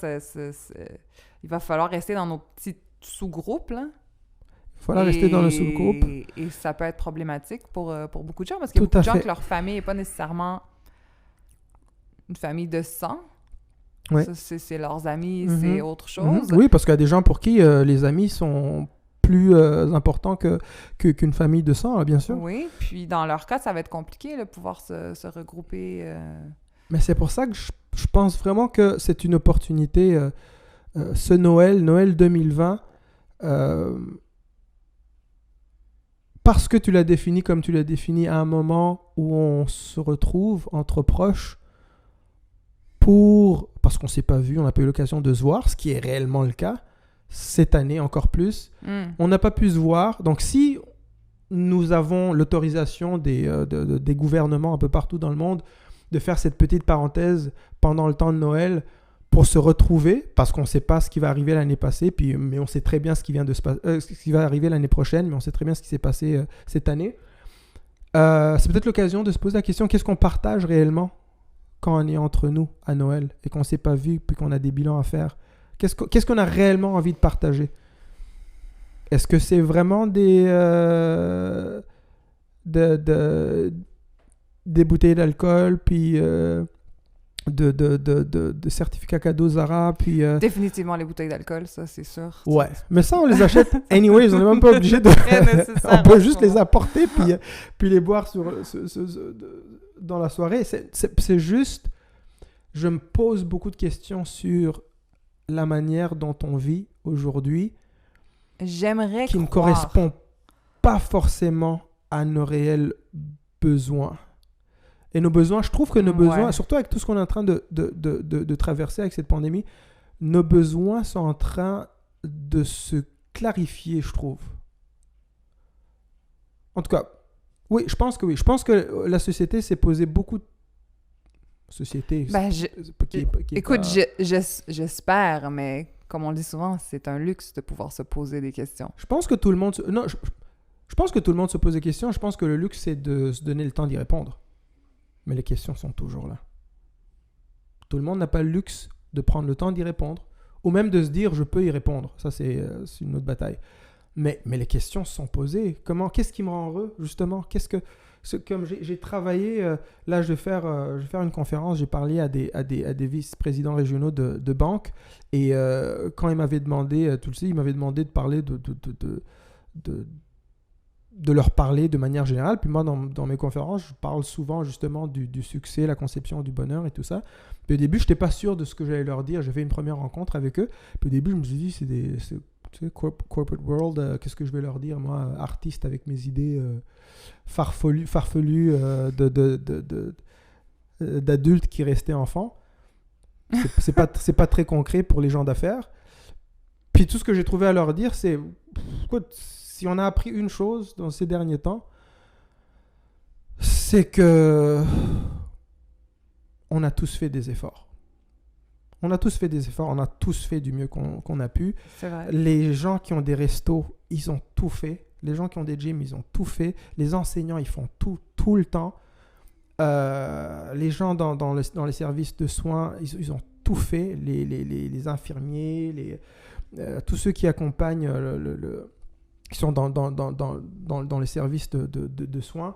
il va falloir rester dans nos petits sous-groupes, là. Il va falloir rester dans le sous-groupe. Et ça peut être problématique pour beaucoup de gens, parce qu'il y a beaucoup de gens que leur famille n'est pas nécessairement une famille de sang. Ouais. Ça, c'est leurs amis, c'est autre chose. Oui, parce qu'il y a des gens pour qui les amis sont plus importants qu'une famille de sang, là, bien sûr. Oui, puis dans leur cas, ça va être compliqué de pouvoir se regrouper. Mais c'est pour ça que je pense vraiment que c'est une opportunité, ce Noël 2020, parce que tu l'as défini comme tu l'as défini à un moment où on se retrouve entre proches parce qu'on ne s'est pas vu, on n'a pas eu l'occasion de se voir, ce qui est réellement le cas, cette année encore plus. On n'a pas pu se voir. Donc si nous avons l'autorisation des gouvernements un peu partout dans le monde de faire cette petite parenthèse pendant le temps de Noël pour se retrouver, parce qu'on ne sait pas ce qui va arriver l'année passée, mais on sait très bien ce qui va arriver l'année prochaine, mais on sait très bien ce qui s'est passé cette année. C'est peut-être l'occasion de se poser la question, qu'est-ce qu'on partage réellement quand on est entre nous à Noël et qu'on ne s'est pas vu puis qu'on a des bilans à faire? Qu'est-ce qu'on a réellement envie de partager? Est-ce que c'est vraiment des bouteilles d'alcool puis... de certificats cadeaux Zara, puis... Définitivement les bouteilles d'alcool, ça, c'est sûr. Ouais, mais ça, on les achète anyways, on n'est même pas obligé de... on peut juste les apporter, puis les boire dans la soirée. C'est juste... Je me pose beaucoup de questions sur la manière dont on vit aujourd'hui. J'aimerais qui ne correspond pas forcément à nos réels besoins. Et nos besoins, je trouve que nos besoins, surtout avec tout ce qu'on est en train de traverser avec cette pandémie, nos besoins sont en train de se clarifier, je trouve. En tout cas, oui, je pense que oui. Je pense que la société s'est posé beaucoup de... Société... Écoute, j'espère, mais comme on le dit souvent, c'est un luxe de pouvoir se poser des questions. Je pense que tout le monde... je pense que tout le monde se pose des questions. Je pense que le luxe, c'est de se donner le temps d'y répondre. Mais les questions sont toujours là. Tout le monde n'a pas le luxe de prendre le temps d'y répondre, ou même de se dire « je peux y répondre ». Ça, c'est une autre bataille. Mais les questions se sont posées. Qu'est-ce qui me rend heureux, justement? Comme j'ai travaillé, là, je vais faire une conférence, j'ai parlé à des vice-présidents régionaux de banques, et quand ils m'avaient demandé, ils m'avaient demandé de parler de leur parler de manière générale. Puis moi, dans mes conférences, je parle souvent justement du succès, la conception du bonheur et tout ça. Puis au début, je n'étais pas sûr de ce que j'allais leur dire. J'ai fait une première rencontre avec eux. Puis au début, je me suis dit, c'est corporate world, qu'est-ce que je vais leur dire, moi, artiste avec mes idées farfelues d'adultes qui restaient enfants. C'est pas très concret pour les gens d'affaires. Puis tout ce que j'ai trouvé à leur dire, c'est... Écoute, si on a appris une chose dans ces derniers temps, c'est que on a tous fait des efforts. On a tous fait des efforts, on a tous fait du mieux qu'on a pu. C'est vrai. Les gens qui ont des restos, ils ont tout fait. Les gens qui ont des gyms, ils ont tout fait. Les enseignants, ils font tout le temps. Les gens dans les services de soins, ils ont tout fait. Les infirmiers, tous ceux qui accompagnent qui sont dans les services de soins,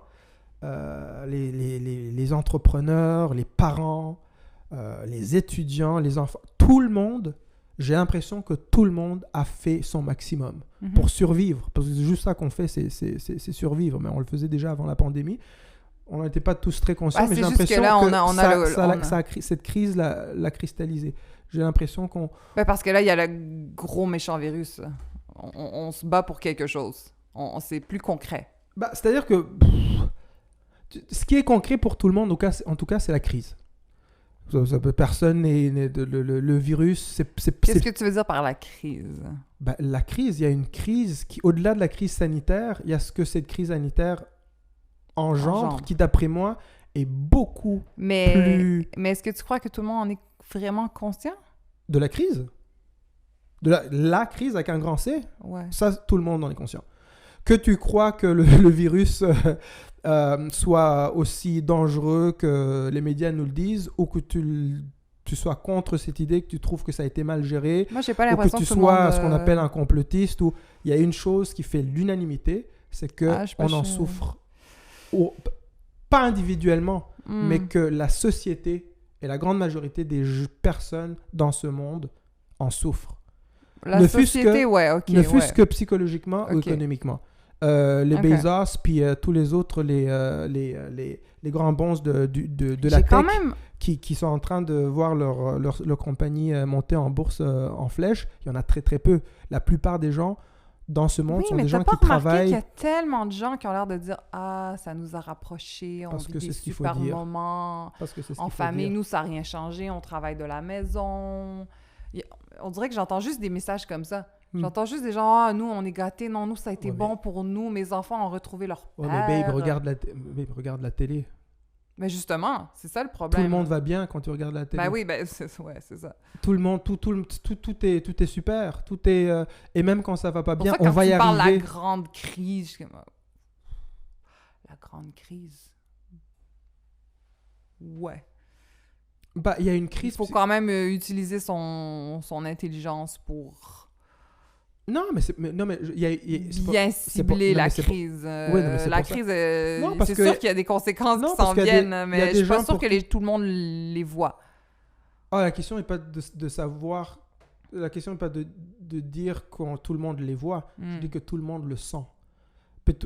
les entrepreneurs, les parents, les étudiants, les enfants, tout le monde, j'ai l'impression que tout le monde a fait son maximum pour survivre. Parce que c'est juste ça qu'on fait, c'est survivre. Mais on le faisait déjà avant la pandémie. On n'était pas tous très conscients, Bah, mais j'ai c'est juste l'impression que là, que on a- cette crise l'a cristallisé. J'ai l'impression qu'on... Ben, parce que là, il y a le gros méchant virus. On se bat pour quelque chose. C'est plus concret. Bah, c'est-à-dire que ce qui est concret pour tout le monde, en tout cas, c'est la crise. Personne n'est le virus. Qu'est-ce que tu veux dire par la crise? Bah, la crise, il y a une crise qui, au-delà de la crise sanitaire, il y a ce que cette crise sanitaire engendre, qui, d'après moi, est beaucoup plus... Mais est-ce que tu crois que tout le monde en est vraiment conscient? De la crise? De la crise avec un grand C? Ouais. Ça, tout le monde en est conscient. Que tu crois que le virus soit aussi dangereux que les médias nous le disent, ou que tu sois contre cette idée, que tu trouves que ça a été mal géré, Moi, j'ai pas ou l'impression que tu tout le sois monde, ce qu'on appelle un complotiste, ou il y a une chose qui fait l'unanimité, c'est que on en souffre. Pas individuellement, mais que la société et la grande majorité des personnes dans ce monde en souffrent. La société, ouais, ok. Ne fût-ce que psychologiquement ou économiquement. Les Bezos, puis tous les autres, les grands bons de la tech qui sont en train de voir leur compagnie monter en bourse en flèche, il y en a très très peu. La plupart des gens dans ce monde sont des gens qui travaillent. Il y a tellement de gens qui ont l'air de dire « Ah, ça nous a rapprochés, on vit des super moments en famille, nous, ça n'a rien changé, on travaille de la maison. » On dirait que j'entends juste des messages comme ça. J'entends juste des gens, ah, nous, on est gâtés, non, nous, ça a été bon pour nous, mes enfants ont retrouvé leur père. Mais babe, regarde la télé. Mais justement, c'est ça le problème. Tout le monde va bien quand tu regardes la télé. Ben oui, c'est ça. Tout le monde, tout est super. Tout est, et même quand ça va pas bien, on va y arriver. Quand tu parles de la grande crise, la grande crise. Ouais. Bah, il y a une crise. Il faut quand même utiliser son intelligence pour... Non, mais bien cibler la crise. La crise, c'est sûr qu'il y a des conséquences qui s'en viennent, mais je suis pas sûre que tout le monde les voit. La question n'est pas de savoir... La question n'est pas de dire que tout le monde les voit. Je dis que tout le monde le sent.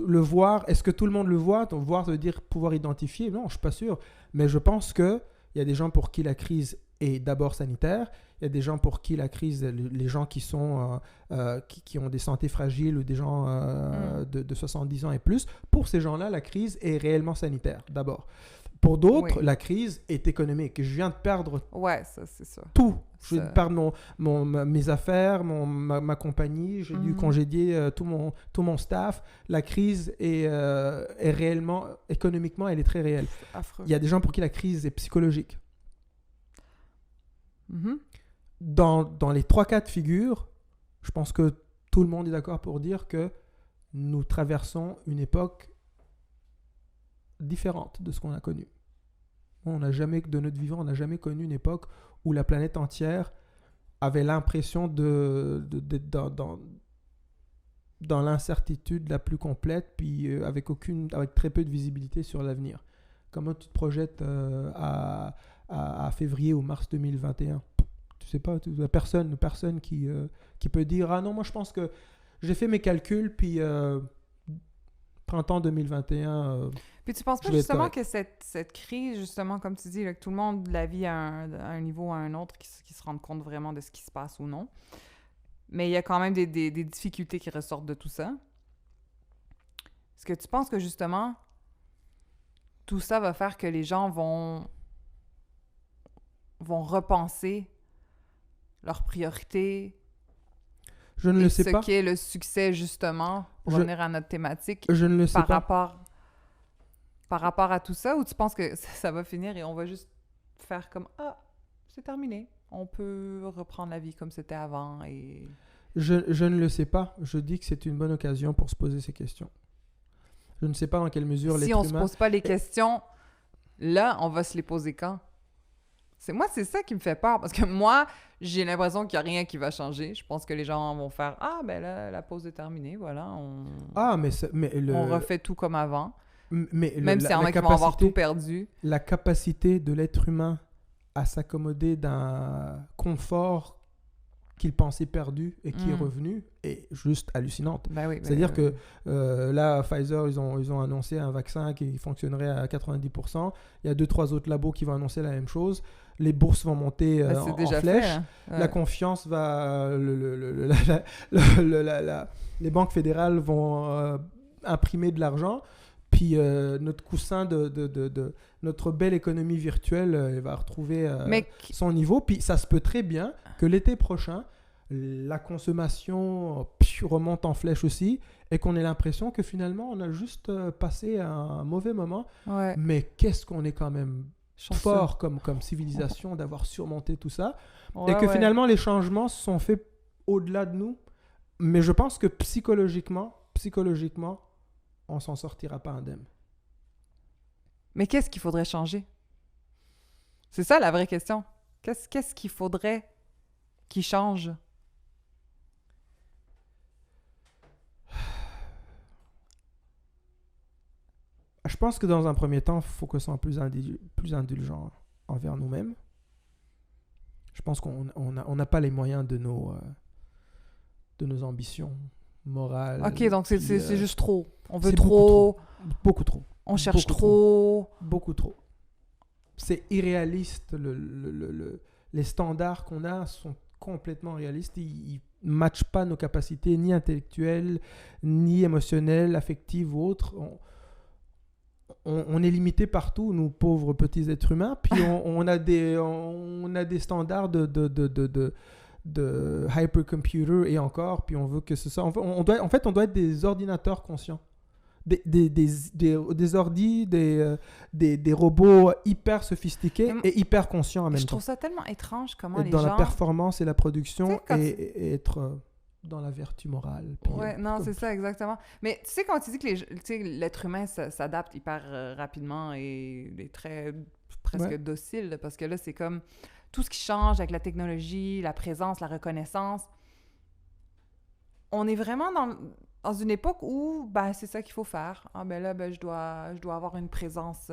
Le voir, est-ce que tout le monde le voit? Donc, voir, ça veut dire pouvoir identifier. Non, je suis pas sûr. Mais je pense qu'il y a des gens pour qui la crise est d'abord sanitaire. Il y a des gens pour qui la crise, les gens qui sont qui ont des santé fragiles ou des gens de 70 ans et plus, pour ces gens-là, la crise est réellement sanitaire, d'abord. Pour d'autres, la crise est économique. Je viens de perdre ça, c'est ça. Tout. Je viens de perdre mes affaires, ma compagnie. J'ai dû congédier tout mon staff. La crise est réellement, économiquement, elle est très réelle. Affreux. Il y a des gens pour qui la crise est psychologique. Mm-hmm. Dans les 3 cas de figure, je pense que tout le monde est d'accord pour dire que nous traversons une époque différente de ce qu'on a connu. De notre vivant, on n'a jamais connu une époque où la planète entière avait l'impression d'être dans l'incertitude la plus complète, puis avec très peu de visibilité sur l'avenir. Comment tu te projettes à février ou mars 2021? Tu sais pas, personne qui peut dire « Ah non, moi je pense que j'ai fait mes calculs, puis printemps 2021... Puis tu penses pas justement que cette crise, justement, comme tu dis, là, que tout le monde la vit à un niveau ou à un autre, qui se rendent compte vraiment de ce qui se passe ou non, mais il y a quand même des difficultés qui ressortent de tout ça. Est-ce que tu penses que justement, tout ça va faire que les gens vont repenser leurs priorités? Je ne le sais pas. Ce qu'est le succès, justement, pour revenir à notre thématique. Je ne le sais pas. Par rapport à tout ça, ou tu penses que ça va finir et on va juste faire comme « Ah, c'est terminé. On peut reprendre la vie comme c'était avant. » et Je ne le sais pas. Je dis que c'est une bonne occasion pour se poser ces questions. Je ne sais pas dans quelle mesure si on ne se pose pas les questions, là, on va se les poser quand? C'est ça qui me fait peur, parce que moi, j'ai l'impression qu'il n'y a rien qui va changer. Je pense que les gens vont faire « Ah, ben là, la pause est terminée, voilà. On refait tout comme avant. » Même s'il y en a qui vont avoir tout perdu. La capacité de l'être humain à s'accommoder d'un confort qu'il pensait perdu et qui est revenu est juste hallucinante. C'est-à-dire que là, Pfizer, ils ont annoncé un vaccin qui fonctionnerait à 90%. Il y a 2-3 autres labos qui vont annoncer la même chose. Les bourses vont monter en flèche. Fait, hein. La confiance va... les banques fédérales vont imprimer de l'argent. Puis notre coussin de notre belle économie virtuelle va retrouver son niveau. Puis ça se peut très bien que l'été prochain, la consommation remonte en flèche aussi et qu'on ait l'impression que finalement, on a juste passé un mauvais moment. Ouais. Mais qu'est-ce qu'on est quand même Chanceux. fort comme civilisation d'avoir surmonté tout ça. Et que finalement, les changements se sont faits au-delà de nous. Mais je pense que psychologiquement, on s'en sortira pas indemne. Mais qu'est-ce qu'il faudrait changer? C'est ça la vraie question. Qu'est-ce qu'il faudrait qu'il change? Je pense que dans un premier temps, il faut qu'on soit plus indulgent envers nous-mêmes. Je pense qu'on n'a pas les moyens de nos ambitions morales. Ok, donc c'est juste trop. On veut trop. Beaucoup trop. On cherche beaucoup trop. Beaucoup trop. C'est irréaliste. Les standards qu'on a sont complètement réalistes. Ils ne matchent pas nos capacités ni intellectuelles, ni émotionnelles, affectives ou autres. On est limité partout, nous pauvres petits êtres humains. Puis on a des standards de hypercomputer et encore. Puis on veut que ce soit... on doit être des ordinateurs conscients. Des ordis, des robots hyper sophistiqués et hyper conscients en même temps. Je trouve ça tellement étrange comment les gens... Dans la gens... performance et la production et être dans la vertu morale. Puis, c'est ça, exactement. Mais tu sais, quand tu dis que l'être humain s'adapte hyper rapidement et est presque docile, parce que là, c'est comme tout ce qui change avec la technologie, la présence, la reconnaissance. On est vraiment dans une époque où c'est ça qu'il faut faire. Ah ben là, je dois avoir une présence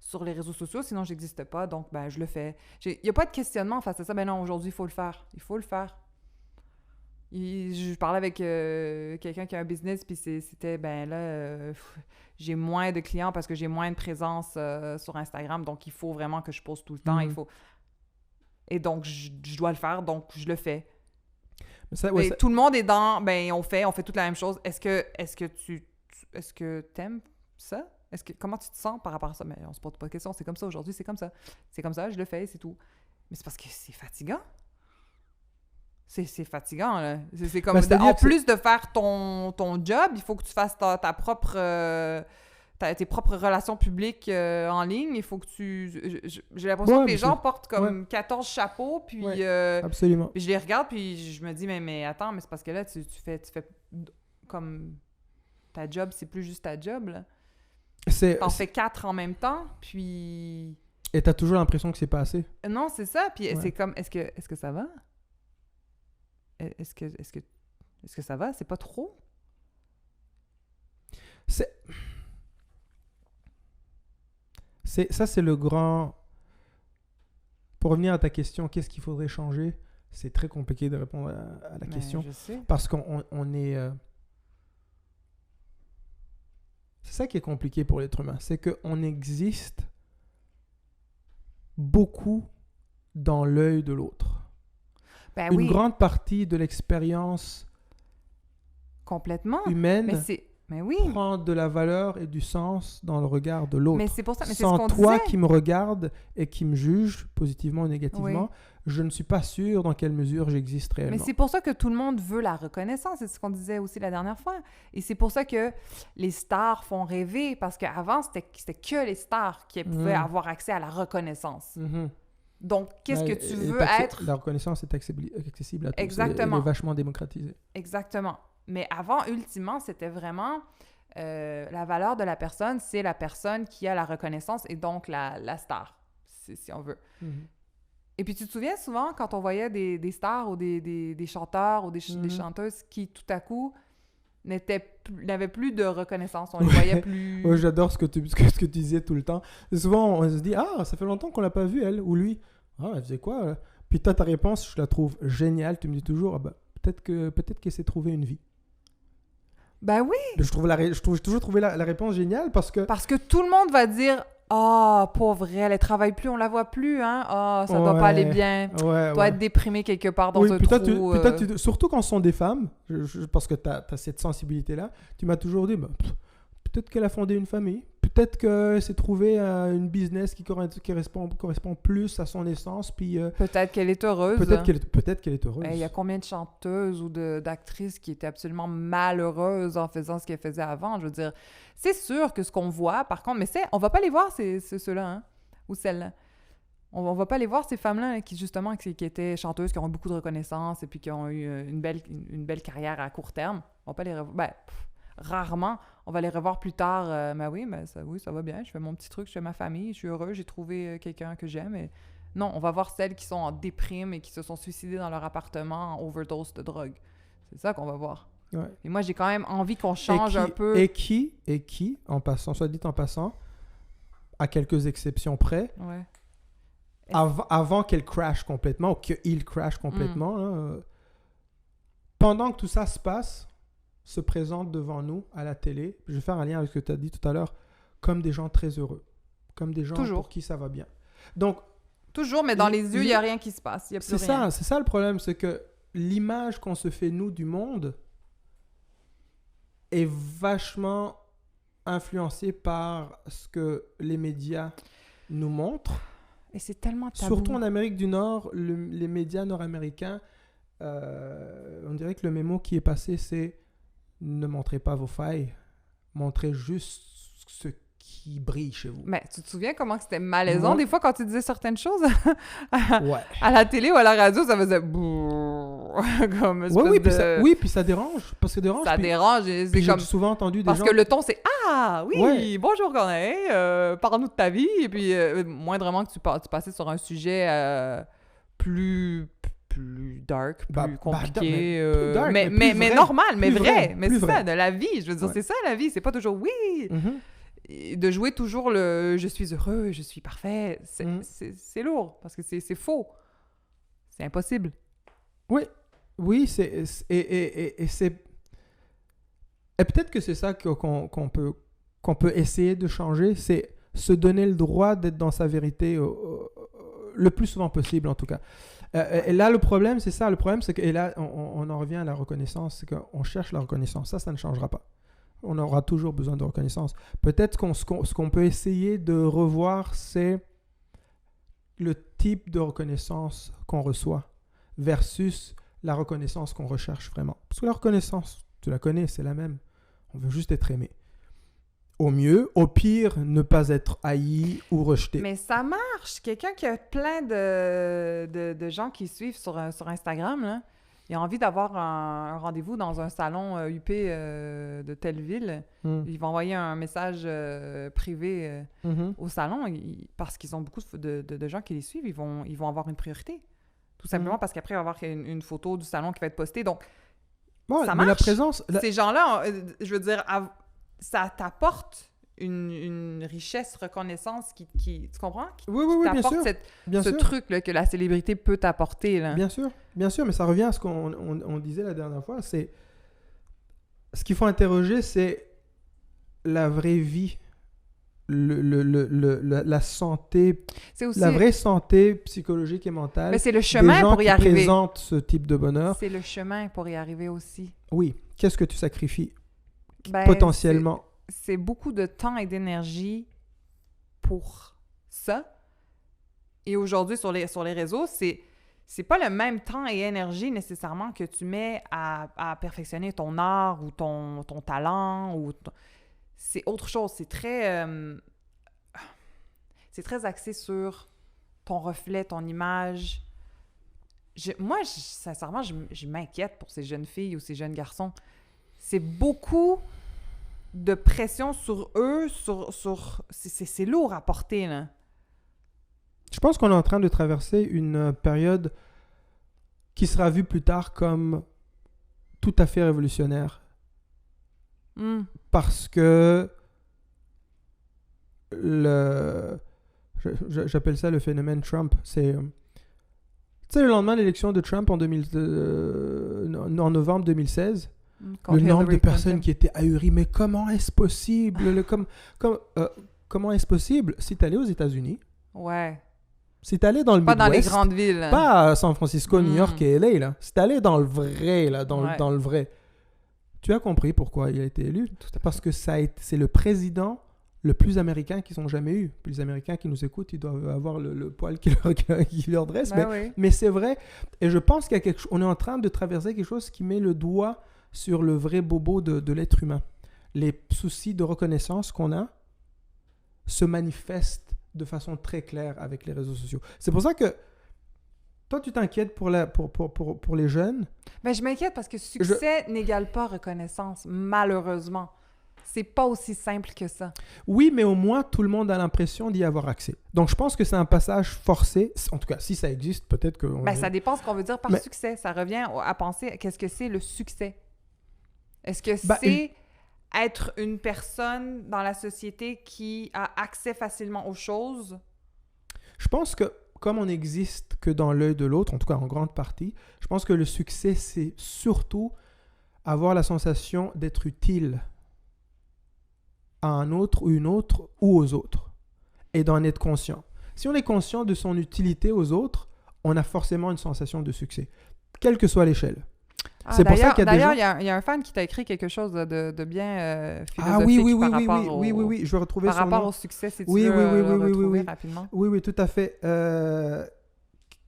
sur les réseaux sociaux, sinon j'existe pas, donc je le fais. Il n'y a pas de questionnement face à ça. Ben non, aujourd'hui, il faut le faire. Il faut le faire. Je parlais avec quelqu'un qui a un business, puis c'était, j'ai moins de clients parce que j'ai moins de présence sur Instagram, donc il faut vraiment que je poste tout le temps. Et donc, je dois le faire, donc je le fais. Tout le monde est dans, on fait toute la même chose. Est-ce que t'aimes ça? Comment tu te sens par rapport à ça? Mais on se pose pas de questions, c'est comme ça aujourd'hui, c'est comme ça. C'est comme ça, je le fais, c'est tout. Mais c'est parce que c'est fatigant. C'est fatigant, là. C'est comme, en plus de faire ton job, il faut que tu fasses ta propre... tes propres relations publiques en ligne. Il faut que tu... J'ai l'impression que les gens portent comme 14 chapeaux, puis... absolument. Puis je les regarde, puis je me dis, mais attends, mais c'est parce que là, tu fais comme... Ta job, c'est plus juste ta job, là. T'en fais 4 en même temps, puis... Et t'as toujours l'impression que c'est pas assez. Non, c'est ça. Puis c'est comme, est-ce que ça va? Est-ce que ça va? C'est pas trop? Ça, c'est le grand... Pour revenir à ta question, qu'est-ce qu'il faudrait changer? C'est très compliqué de répondre à la question. Je sais. Parce qu'on est... C'est ça qui est compliqué pour l'être humain. C'est qu'on existe beaucoup dans l'œil de l'autre. Une grande partie de l'expérience complètement humaine mais oui. prend de la valeur et du sens dans le regard de l'autre. Mais c'est pour ça, mais sans c'est ce qu'on toi disait. qui me regarde et qui me juge positivement ou négativement, je ne suis pas sûr dans quelle mesure j'existe réellement. Mais c'est pour ça que tout le monde veut la reconnaissance, c'est ce qu'on disait aussi la dernière fois. Et c'est pour ça que les stars font rêver, parce qu'avant, c'était que les stars qui pouvaient avoir accès à la reconnaissance. Donc, qu'est-ce que tu veux être? La reconnaissance est accessible à tous. Exactement. Elle est vachement démocratisée. Exactement. Mais avant, ultimement, c'était vraiment la valeur de la personne, c'est la personne qui a la reconnaissance et donc la star, si on veut. Et puis, tu te souviens souvent quand on voyait des stars ou des chanteurs ou des chanteuses qui, tout à coup, n'avaient plus de reconnaissance. On les voyait plus... Oui, j'adore ce que tu disais tout le temps. Et souvent, on se dit « Ah, ça fait longtemps qu'on l'a pas vu, elle ou lui. Ah, elle faisait quoi? » Puis toi, ta réponse, je la trouve géniale. Tu me dis toujours, ah ben, peut-être qu'elle s'est trouvé une vie. Ben oui! J'ai toujours trouvé la réponse géniale parce que... Parce que tout le monde va dire « Ah, pauvre elle, elle travaille plus, on la voit plus, hein? Ah, ça doit pas aller bien. Doit être déprimée quelque part dans un trou. » Surtout quand ce sont des femmes, parce que tu as cette sensibilité-là, tu m'as toujours dit, peut-être qu'elle a fondé une famille, peut-être qu'elle s'est trouvée une business qui correspond plus à son essence, puis... peut-être qu'elle est heureuse. Peut-être qu'elle est heureuse. Il y a combien de chanteuses ou d'actrices qui étaient absolument malheureuses en faisant ce qu'elles faisaient avant? Je veux dire, c'est sûr que ce qu'on voit, par contre, mais on va pas les voir, ceux-là, hein? Ou celles-là. On va pas les voir, ces femmes-là, qui justement, qui étaient chanteuses, qui ont eu beaucoup de reconnaissance et puis qui ont eu une belle carrière à court terme. On va pas les revoir. Rarement, on va les revoir plus tard. Ça va bien, je fais mon petit truc, je fais ma famille, je suis heureux, j'ai trouvé quelqu'un que j'aime. Et... Non, on va voir celles qui sont en déprime et qui se sont suicidées dans leur appartement en overdose de drogue. C'est ça qu'on va voir. Ouais. Et moi, j'ai quand même envie qu'on change un peu. Et qui, en passant, soit dit en passant, à quelques exceptions près, avant qu'elle crash complètement, ou qu'il crash complètement, là, pendant que tout ça se passe, se présentent devant nous à la télé, je vais faire un lien avec ce que tu as dit tout à l'heure, comme des gens très heureux, comme des gens pour qui ça va bien. Donc, toujours, mais dans les yeux, il n'y a rien qui se passe. Il y a plus rien. C'est ça le problème, c'est que l'image qu'on se fait, nous, du monde est vachement influencée par ce que les médias nous montrent. Et c'est tellement tabou. Surtout en Amérique du Nord, les médias nord-américains, on dirait que le mémo qui est passé, c'est ne montrez pas vos failles, montrez juste ce qui brille chez vous. Mais tu te souviens comment c'était malaisant des fois quand tu disais certaines choses à la télé ou à la radio, ça faisait comme oui, puis ça dérange, parce que dérange. Ça dérange. Puis j'ai souvent entendu des gens... Parce que le ton, c'est « Ah, oui, bonjour Corneille, parle-nous de ta vie. » Et puis, moindrement que tu passais sur un sujet plus dark, plus compliqué, plus dark, mais normal, mais vrai. Mais c'est vrai. ça, de la vie. Je veux dire, c'est ça la vie. C'est pas toujours de jouer toujours le « je suis heureux, je suis parfait ». C'est lourd, parce que c'est faux. C'est impossible. Oui, et peut-être que c'est ça qu'on peut essayer de changer, c'est se donner le droit d'être dans sa vérité le plus souvent possible, en tout cas. Et là, le problème, c'est ça. Le problème, c'est que, et là, on en revient à la reconnaissance, c'est qu'on cherche la reconnaissance. Ça ne changera pas. On aura toujours besoin de reconnaissance. Peut-être ce qu'on peut essayer de revoir, c'est le type de reconnaissance qu'on reçoit versus la reconnaissance qu'on recherche vraiment. Parce que la reconnaissance, tu la connais, c'est la même. On veut juste être aimé. Au mieux, au pire, ne pas être haï ou rejeté. Mais ça marche. Quelqu'un qui a plein de gens qui suivent sur Instagram, là, il a envie d'avoir un rendez-vous dans un salon UP de telle ville. Il va envoyer un message privé au salon parce qu'ils ont beaucoup de gens qui les suivent. Ils vont avoir une priorité. Tout simplement parce qu'après, il va y avoir une photo du salon qui va être postée. Donc, ça marche. Mais la présence... Ces gens-là, je veux dire... ça t'apporte une richesse, reconnaissance qui tu comprends? Oui, bien sûr. Ce truc-là que la célébrité peut t'apporter. Là. Bien sûr, mais ça revient à ce qu'on disait la dernière fois. C'est ce qu'il faut interroger, c'est la vraie vie, la santé, aussi... la vraie santé psychologique et mentale. Mais c'est le chemin pour y arriver. Qui présentent ce type de bonheur. C'est le chemin pour y arriver aussi. Oui. Qu'est-ce que tu sacrifies? Potentiellement. C'est beaucoup de temps et d'énergie pour ça. Et aujourd'hui, sur les réseaux, c'est pas le même temps et énergie nécessairement que tu mets à perfectionner ton art ou ton talent. C'est autre chose. C'est très axé sur ton reflet, ton image. Sincèrement, je m'inquiète pour ces jeunes filles ou ces jeunes garçons. C'est beaucoup de pression sur eux, c'est lourd à porter, là. Je pense qu'on est en train de traverser une période qui sera vue plus tard comme tout à fait révolutionnaire. Parce que j'appelle ça le phénomène Trump. C'est... Tu Tu sais, le lendemain de l'élection de Trump en novembre 2016, Contre le nombre Hillary de personnes Clinton. qui étaient ahuries. Mais comment est-ce possible? Comment est-ce possible? Si tu allais aux États-Unis, Ouais. si tu allais dans le Pas dans les Midwest, grandes villes. pas à San Francisco, New Mm. York et LA, là. Si tu allais dans le vrai, là, Ouais. dans le vrai, tu as compris pourquoi il a été élu. Tout à fait. Parce que c'est le président le plus américain qu'ils ont jamais eu. Puis les Américains qui nous écoutent, ils doivent avoir le poil qui leur dresse. Ben oui. Mais c'est vrai. Et je pense qu'il y a quelque chose. On est en train de traverser quelque chose qui met le doigt sur le vrai bobo de l'être humain. Les soucis de reconnaissance qu'on a se manifestent de façon très claire avec les réseaux sociaux. C'est pour ça que toi, tu t'inquiètes pour les jeunes. Ben, je m'inquiète parce que succès n'égale pas reconnaissance, malheureusement. C'est pas aussi simple que ça. Oui, mais au moins, tout le monde a l'impression d'y avoir accès. Donc, je pense que c'est un passage forcé. En tout cas, si ça existe, peut-être que... Ben, ça dépend ce qu'on veut dire par succès. Ça revient à penser qu'est-ce que c'est le succès. Est-ce que c'est être une personne dans la société qui a accès facilement aux choses? Je pense que comme on n'existe que dans l'œil de l'autre, en tout cas en grande partie, je pense que le succès, c'est surtout avoir la sensation d'être utile à un autre ou une autre ou aux autres et d'en être conscient. Si on est conscient de son utilité aux autres, on a forcément une sensation de succès, quelle que soit l'échelle. C'est pour ça qu'il y a des gens... D'ailleurs, il y a un fan qui t'a écrit quelque chose de bien philosophique oui, je vais retrouver son nom. Par rapport au succès, si tu Oui, veux le retrouver oui. rapidement. Oui, tout à fait.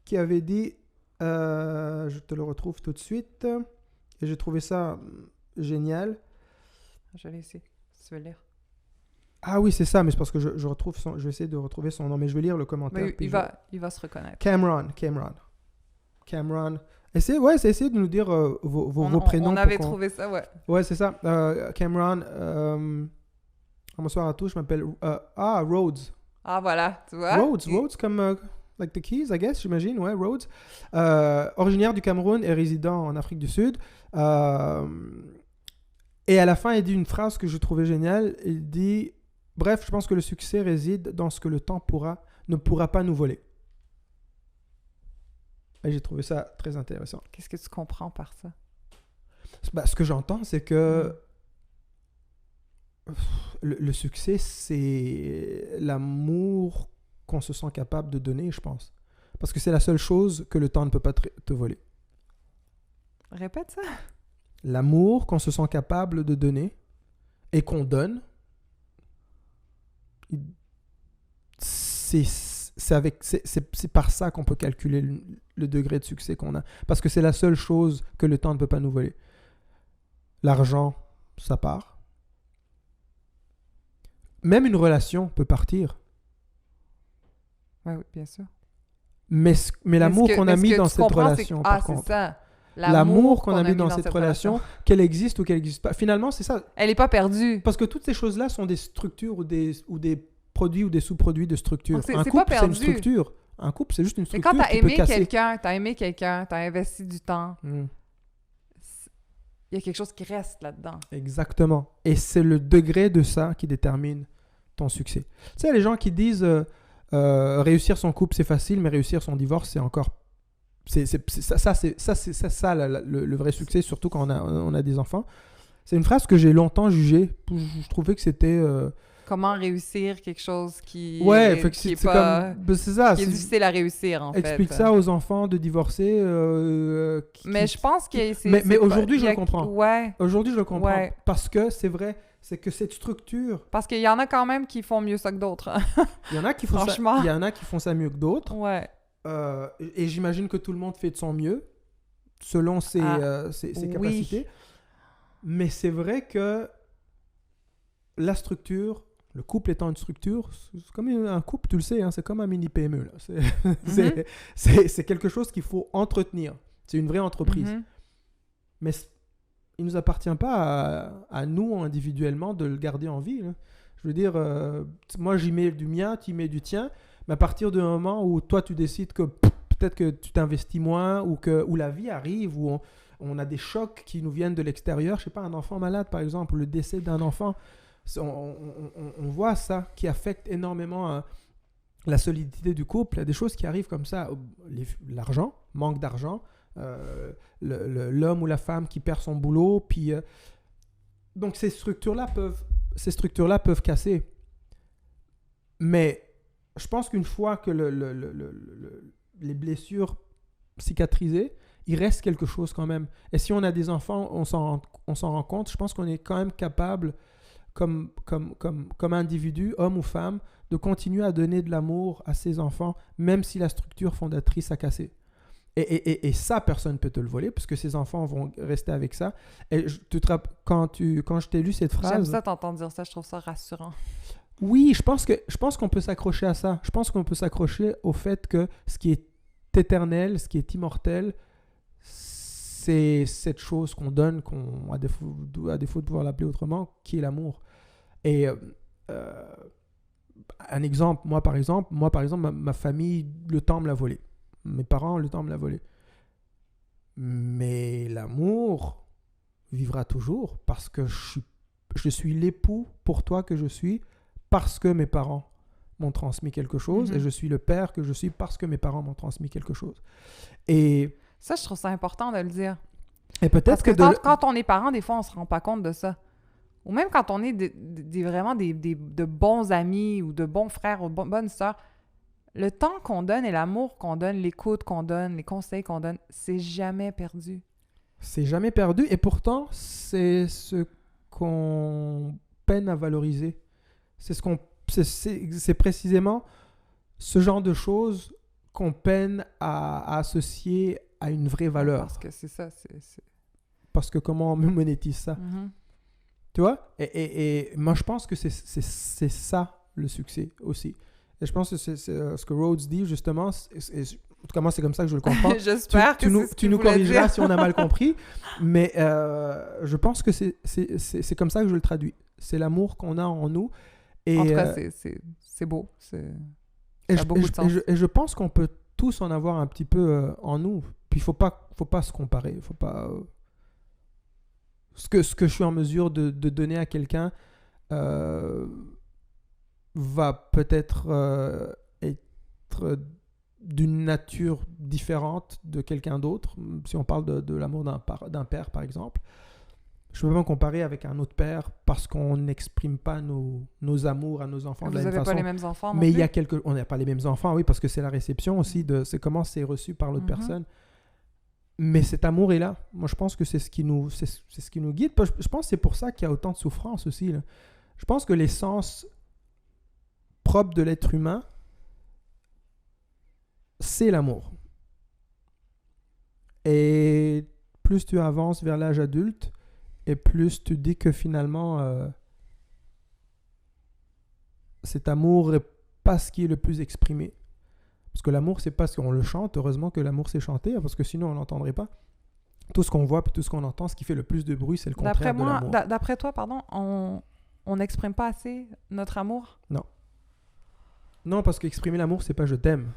Qui avait dit, je te le retrouve tout de suite, et j'ai trouvé ça génial. Je l'ai ici, si tu veux lire. Ah oui, c'est ça, mais c'est parce que je vais essayer de retrouver son nom, mais je vais lire le commentaire. Mais il va se reconnaître. Cameron. Essayez de nous dire vos prénoms. On avait trouvé ça, ouais. Ouais, c'est ça. Cameron, bonsoir à tous, je m'appelle... Rhodes. Ah, voilà, tu vois. Rhodes comme... like the keys, I guess, j'imagine, ouais, Rhodes. Originaire du Cameroun et résident en Afrique du Sud. Et à la fin, il dit une phrase que je trouvais géniale. Il dit... Bref, je pense que le succès réside dans ce que le temps ne pourra pas nous voler. Et j'ai trouvé ça très intéressant. Qu'est-ce que tu comprends par ça? Ce que j'entends, c'est que le succès, c'est l'amour qu'on se sent capable de donner, je pense. Parce que c'est la seule chose que le temps ne peut pas te voler. Répète ça. L'amour qu'on se sent capable de donner et qu'on donne, c'est par ça qu'on peut calculer le degré de succès qu'on a. Parce que c'est la seule chose que le temps ne peut pas nous voler. L'argent, ça part. Même une relation peut partir. Oui, bien sûr. Mais l'amour qu'on a mis dans cette relation, par contre. C'est ça. L'amour qu'on a mis dans cette relation, qu'elle existe ou qu'elle n'existe pas. Finalement, c'est ça. Elle n'est pas perdue. Parce que toutes ces choses-là sont des structures ou des produits ou des sous-produits de structure. C'est un pas couple, c'est perdu. une structure. Un couple, c'est juste une Mais structure. quand qui peut casser. t'as aimé quelqu'un, t'as investi du temps, il y a quelque chose qui reste là-dedans. Exactement. Et c'est le degré de ça qui détermine ton succès. Tu sais, les gens qui disent réussir son couple, c'est facile, mais réussir son divorce, c'est encore... C'est ça le vrai succès, surtout quand on a des enfants. C'est une phrase que j'ai longtemps jugée. Je trouvais que c'était... Comment réussir quelque chose qui c'est pas... c'est ça. Qui est difficile à réussir, en fait. Explique ça aux enfants de divorcer. Mais je pense que c'est... Mais aujourd'hui, je le comprends. Ouais. Aujourd'hui, je le comprends. Ouais. Parce que c'est vrai, c'est que cette structure... Parce qu'il y en a quand même qui font mieux ça que d'autres. Il y en a qui font Franchement. Il y en a qui font ça mieux que d'autres. Ouais. Et j'imagine que tout le monde fait de son mieux, selon ses capacités. Mais c'est vrai que la structure... Le couple étant une structure, c'est comme un couple, tu le sais, hein, c'est comme un mini PME. Là. C'est quelque chose qu'il faut entretenir. C'est une vraie entreprise. Mais il ne nous appartient pas à nous individuellement de le garder en vie. Là. Je veux dire, moi j'y mets du mien, tu y mets du tien, mais à partir du moment où toi tu décides que peut-être que tu t'investis moins ou la vie arrive, où on a des chocs qui nous viennent de l'extérieur, je sais pas, un enfant malade par exemple, ou le décès d'un enfant... On voit ça qui affecte énormément la solidité du couple, il y a des choses qui arrivent comme ça. L'argent, manque d'argent, l'homme ou la femme qui perd son boulot, puis donc ces structures-là peuvent casser. Mais je pense qu'une fois que les blessures cicatrisées, il reste quelque chose quand même. Et si on a des enfants, on s'en rend compte. Je pense qu'on est quand même capable, comme individu, homme ou femme, de continuer à donner de l'amour à ses enfants, même si la structure fondatrice a cassé. Et ça, personne ne peut te le voler, parce que ces enfants vont rester avec ça. Et quand je t'ai lu cette phrase... J'aime ça t'entendre dire ça, je trouve ça rassurant. Oui, je pense qu'on peut s'accrocher à ça. Je pense qu'on peut s'accrocher au fait que ce qui est éternel, ce qui est immortel, c'est cette chose qu'on donne, à défaut de pouvoir l'appeler autrement, qui est l'amour. Et un exemple, moi par exemple, ma famille, le temps me l'a volé. Mes parents, le temps me l'a volé. Mais l'amour vivra toujours parce que je suis l'époux pour toi que je suis, parce que mes parents m'ont transmis quelque chose, et je suis le père que je suis parce que mes parents m'ont transmis quelque chose. Et ça, je trouve ça important de le dire. Et peut-être parce que quand on est parent, des fois, on se rend pas compte de ça. Ou même quand on est vraiment de bons amis ou de bons frères ou de bonnes sœurs, le temps qu'on donne et l'amour qu'on donne, l'écoute qu'on donne, les conseils qu'on donne, c'est jamais perdu. C'est jamais perdu, et pourtant, c'est ce qu'on peine à valoriser. C'est précisément ce genre de choses qu'on peine à associer à une vraie valeur. Parce que c'est ça. Parce que comment on monétise ça? Tu vois? Et moi, je pense que c'est ça, le succès aussi. Et je pense que c'est ce que Rhodes dit, justement. En tout cas, moi, c'est comme ça que je le comprends. J'espère que tu nous corrigeras si on a mal compris. Mais je pense que c'est comme ça que je le traduis. C'est l'amour qu'on a en nous. Et, en tout cas, c'est beau. Ça a beaucoup de sens. Et je pense qu'on peut tous en avoir un petit peu en nous. Puis, faut pas se comparer. Faut pas... Ce que je suis en mesure de donner à quelqu'un va peut-être être d'une nature différente de quelqu'un d'autre. Si on parle de l'amour d'un père, par exemple, je ne peux pas me comparer avec un autre père parce qu'on n'exprime pas nos amours à nos enfants de la même façon. Vous n'avez pas les mêmes enfants non Mais plus? On n'a pas les mêmes enfants, oui, parce que c'est la réception aussi, c'est comment c'est reçu par l'autre personne. Mais cet amour est là. Moi, je pense que c'est ce qui nous guide. Je pense que c'est pour ça qu'il y a autant de souffrance aussi, là. Je pense que l'essence propre de l'être humain, c'est l'amour. Et plus tu avances vers l'âge adulte, et plus tu dis que finalement, cet amour n'est pas ce qui est le plus exprimé. Parce que l'amour, c'est pas ce qu'on le chante. Heureusement que l'amour, c'est chanté, parce que sinon, on ne l'entendrait pas. Tout ce qu'on voit puis tout ce qu'on entend, ce qui fait le plus de bruit, c'est le contraire de l'amour. D'après toi, on n'exprime pas assez notre amour? Non. Non, parce qu'exprimer l'amour, c'est pas « je t'aime ».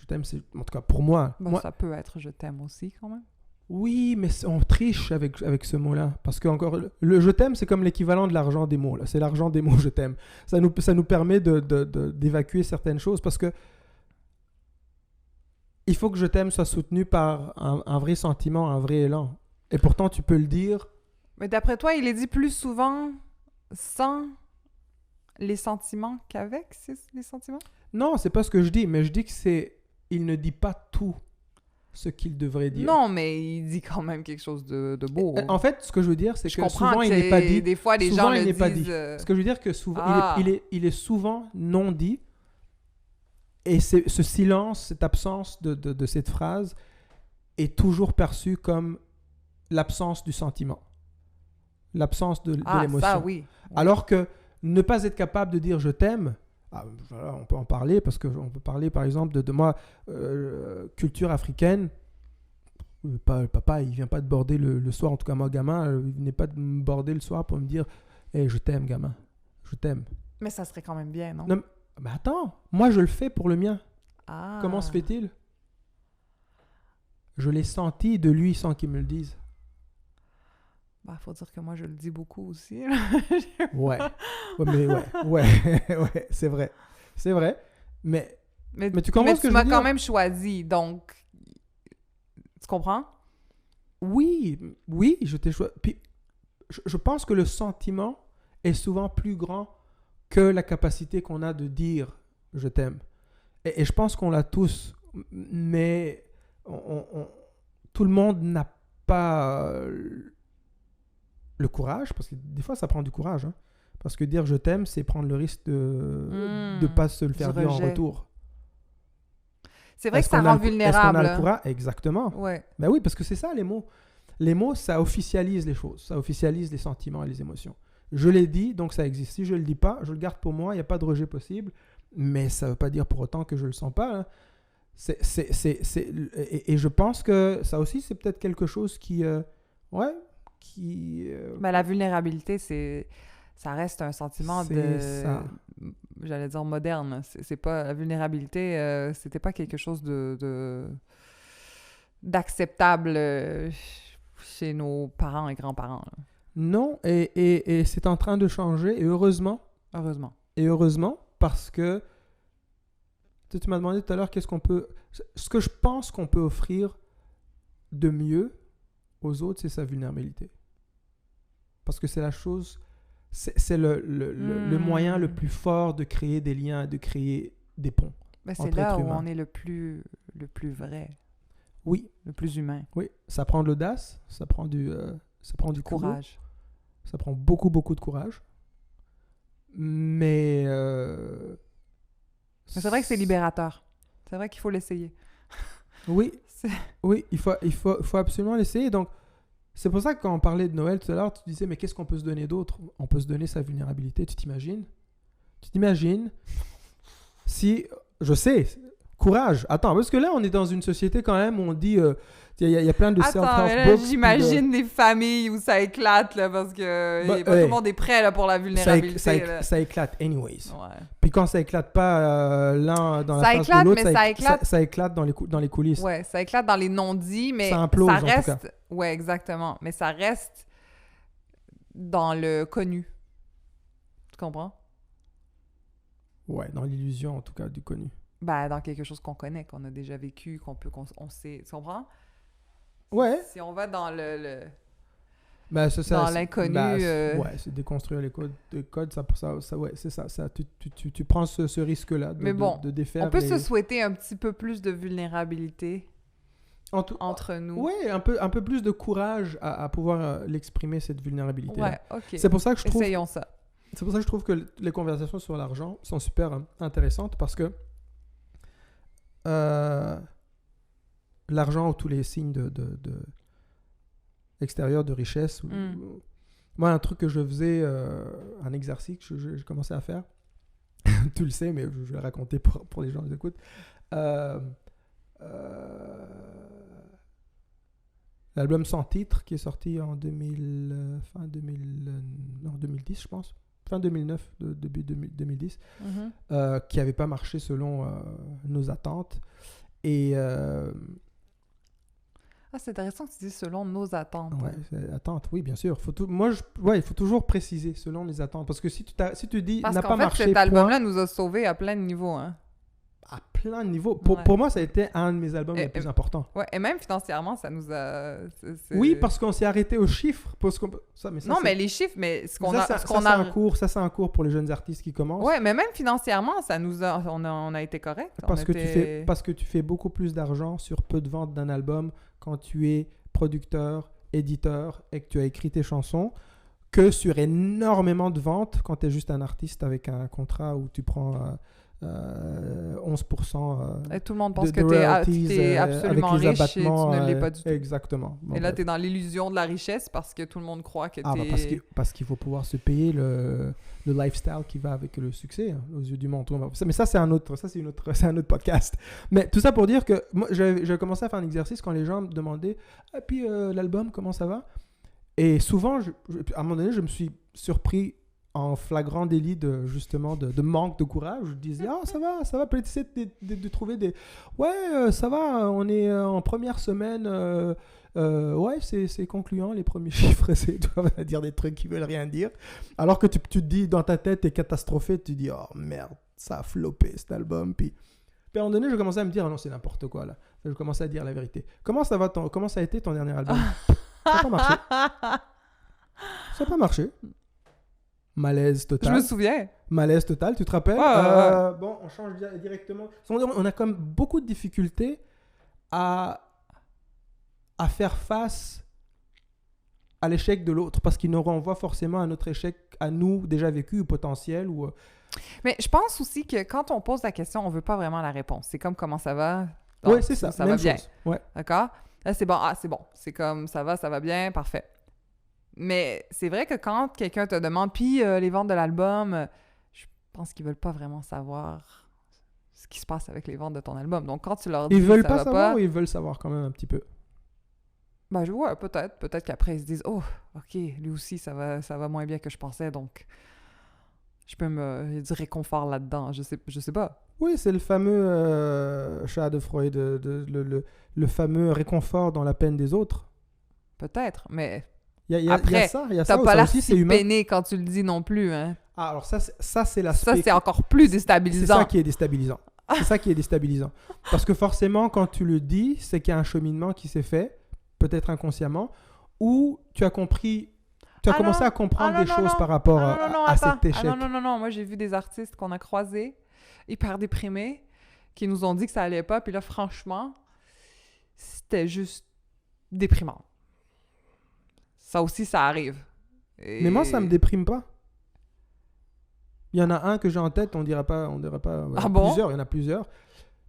Je t'aime, c'est... En tout cas, pour moi... Ça peut être « je t'aime » aussi, quand même. Oui, mais on triche avec ce mot-là. Parce que encore le « je t'aime », c'est comme l'équivalent de l'argent des mots. Là. C'est l'argent des mots « je t'aime ». Ça nous permet d'évacuer certaines choses, parce que il faut que « je t'aime » soit soutenu par un vrai sentiment, un vrai élan. Et pourtant, tu peux le dire... Mais d'après toi, il est dit plus souvent sans les sentiments qu'avec les sentiments? Non, c'est pas ce que je dis, mais je dis que c'est... Il ne dit pas tout ce qu'il devrait dire. Non, mais il dit quand même quelque chose de beau. En fait, ce que je veux dire, c'est que souvent, que il n'est pas dit. Des fois, les gens le disent... Pas dit. Ce que je veux dire, que souvent, il est souvent non dit. Et ce silence, cette absence de cette phrase est toujours perçue comme l'absence du sentiment. L'absence de l'émotion. Ça, oui. Alors que ne pas être capable de dire « je t'aime », voilà, on peut en parler, parce qu'on peut parler par exemple de moi, culture africaine. Papa, il vient pas de border le soir, en tout cas moi gamin, il venait pas de me border le soir pour me dire hey, je t'aime gamin, je t'aime. Mais ça serait quand même bien, non? Mais attends, moi je le fais pour le mien. Comment se fait-il? Je l'ai senti de lui sans qu'il me le dise. Faut dire que moi je le dis beaucoup aussi. Ouais, c'est vrai. Mais tu comprends ce que je veux m'as dire? quand même choisi, donc... Tu comprends? Oui, je t'ai choisi. Puis, je pense que le sentiment est souvent plus grand que la capacité qu'on a de dire « je t'aime ». Et je pense qu'on l'a tous, mais tout le monde n'a pas le courage, parce que des fois, ça prend du courage. Hein, parce que dire « je t'aime », c'est prendre le risque de ne pas se le faire dire en retour. C'est vrai que ça rend vulnérable. Est-ce qu'on a le courage? Exactement. Ouais. Ben oui, parce que c'est ça les mots. Les mots, ça officialise les choses. Ça officialise les sentiments et les émotions. Je l'ai dit, donc ça existe. Si je ne le dis pas, je le garde pour moi. Il n'y a pas de rejet possible. Mais ça ne veut pas dire pour autant que je ne le sens pas. Hein. Et je pense que ça aussi, c'est peut-être quelque chose qui... Ben, la vulnérabilité, ça reste un sentiment j'allais dire moderne. C'est pas la vulnérabilité, c'était pas quelque chose d'acceptable chez nos parents et grands-parents. Là. Non, et c'est en train de changer, et heureusement. Et heureusement, parce que tu m'as demandé tout à l'heure ce que je pense qu'on peut offrir de mieux aux autres, c'est sa vulnérabilité. Parce que c'est la chose... C'est le moyen le plus fort de créer des liens, de créer des ponts. Ben, c'est là où on est le plus vrai. Oui. Le plus humain. Oui. Ça prend de l'audace, ça prend du courage. Ça prend beaucoup, beaucoup de courage. Mais c'est vrai que c'est libérateur. C'est vrai qu'il faut l'essayer. Oui. Oui, il faut absolument l'essayer. Donc, c'est pour ça que quand on parlait de Noël tout à l'heure, tu disais, mais qu'est-ce qu'on peut se donner d'autre? On peut se donner sa vulnérabilité, tu t'imagines? Tu t'imagines si... Je sais, courage. Attends, parce que là, on est dans une société quand même où on dit... Il y a plein de self-help books. J'imagine des familles où ça éclate, là, parce que pas tout le monde est prêt là, pour la vulnérabilité. Ça éclate anyways. Ouais. Puis quand ça éclate pas l'un dans la face de l'autre, ça éclate dans les coulisses. Ouais, ça éclate dans les non-dits, mais ça implose, ça reste... en tout cas. Ouais, exactement. Mais ça reste dans le connu. Tu comprends? Ouais, dans l'illusion, en tout cas, du connu. Ben, dans quelque chose qu'on connaît, qu'on a déjà vécu, qu'on sait. Tu comprends? Ouais. Si on va dans ben, dans l'inconnu... Ouais, c'est déconstruire les codes. Ouais, c'est ça. Tu prends ce risque-là de défaire. On peut se souhaiter un petit peu plus de vulnérabilité entre nous. Oui, un peu plus de courage à pouvoir l'exprimer, cette vulnérabilité. Ouais, OK. C'est pour ça que je trouve... Essayons ça. C'est pour ça que je trouve que les conversations sur l'argent sont super intéressantes parce que l'argent ou tous les signes extérieurs de richesse. Moi, un truc que je faisais, un exercice que j'ai commencé à faire, tu le sais, mais je vais le raconter pour les gens qui écoutent. L'album Sans titre qui est sorti en 2010, je pense. Fin 2009, début 2010, qui n'avait pas marché selon nos attentes. Et... c'est intéressant que tu dises selon nos attentes. Attentes, oui, bien sûr. Il faut toujours préciser selon les attentes. Parce que si tu dis parce n'a qu'en pas fait, marché... cet album-là nous a sauvés à plein de niveaux. Hein. À plein de niveaux. Pour moi, ça a été un de mes albums les plus importants. Ouais, et même financièrement, ça nous a... Oui, parce qu'on s'est arrêté aux chiffres. Mais les chiffres, mais c'est un cours pour les jeunes artistes qui commencent. Ouais, mais même financièrement, ça nous a... On a été correct. Parce que tu fais beaucoup plus d'argent sur peu de ventes d'un album quand tu es producteur, éditeur et que tu as écrit tes chansons que sur énormément de ventes quand tu es juste un artiste avec un contrat où tu prends 11% et tout le monde pense que tu es absolument riche et tu ne l'es pas du tout. Exactement. Et là, tu es dans l'illusion de la richesse parce que tout le monde croit que tu es... parce qu'il faut pouvoir se payer le lifestyle qui va avec le succès aux yeux du monde. Mais ça, c'est un autre podcast. Mais tout ça pour dire que moi, j'ai commencé à faire un exercice quand les gens me demandaient « Ah, puis l'album, comment ça va ?» Et souvent, à un moment donné, je me suis surpris en flagrant délit de manque de courage. Je disais, ça va, peut-être essayer de trouver des... Ouais, ça va, on est en première semaine, ouais, c'est concluant, les premiers chiffres, tu vas dire des trucs qui veulent rien dire. Alors que tu te dis, dans ta tête, t'es catastrophé, tu dis, oh merde, ça a floppé cet album. Puis à un moment donné, je commençais à me dire, ah non, c'est n'importe quoi là. Je commençais à dire la vérité. Comment ça a été ton dernier album? Ça n'a pas marché. Ça n'a pas marché. Malaise total. Je me souviens. Malaise total, tu te rappelles? Ouais. Bon, on change directement. On a comme beaucoup de difficultés à faire face à l'échec de l'autre parce qu'il nous renvoie forcément à notre échec, à nous déjà vécu ou potentiel. Mais je pense aussi que quand on pose la question, on veut pas vraiment la réponse. C'est comme comment ça va? Oui, c'est ça. Ça même va bien. chose. Ouais. D'accord? Là, c'est bon. Ah, c'est bon. C'est comme ça va bien, parfait. Mais c'est vrai que quand quelqu'un te demande, puis les ventes de l'album, je pense qu'ils veulent pas vraiment savoir ce qui se passe avec les ventes de ton album. Donc quand tu leur dis Ils veulent ça pas va savoir pas, ou ils veulent savoir quand même un petit peu? ben ouais, peut-être. Peut-être qu'après ils se disent, oh, ok, lui aussi ça va moins bien que je pensais, donc je peux il y a du réconfort là-dedans. Je sais pas. Oui, c'est le fameux chat de Freud, le fameux réconfort dans la peine des autres. Peut-être, mais Il y a après, ça t'as pas ça l'air aussi, c'est si humain. peiné quand tu le dis non plus, hein. Ah, alors ça, c'est l'aspect. Ça, c'est encore plus C'est déstabilisant. ça qui est déstabilisant. C'est ça qui est déstabilisant. Parce que forcément, quand tu le dis, c'est qu'il y a un cheminement qui s'est fait, peut-être inconsciemment, où tu as compris, commencé à comprendre des choses par rapport à cet échec. Non. Moi, j'ai vu des artistes qu'on a croisés, hyper déprimés, qui nous ont dit que ça allait pas. Puis là, franchement, c'était juste déprimant. Ça aussi, ça arrive. Mais moi, ça me déprime pas. Il y en a un que j'ai en tête, on dirait pas. Ah bon? Plusieurs, il y en a plusieurs.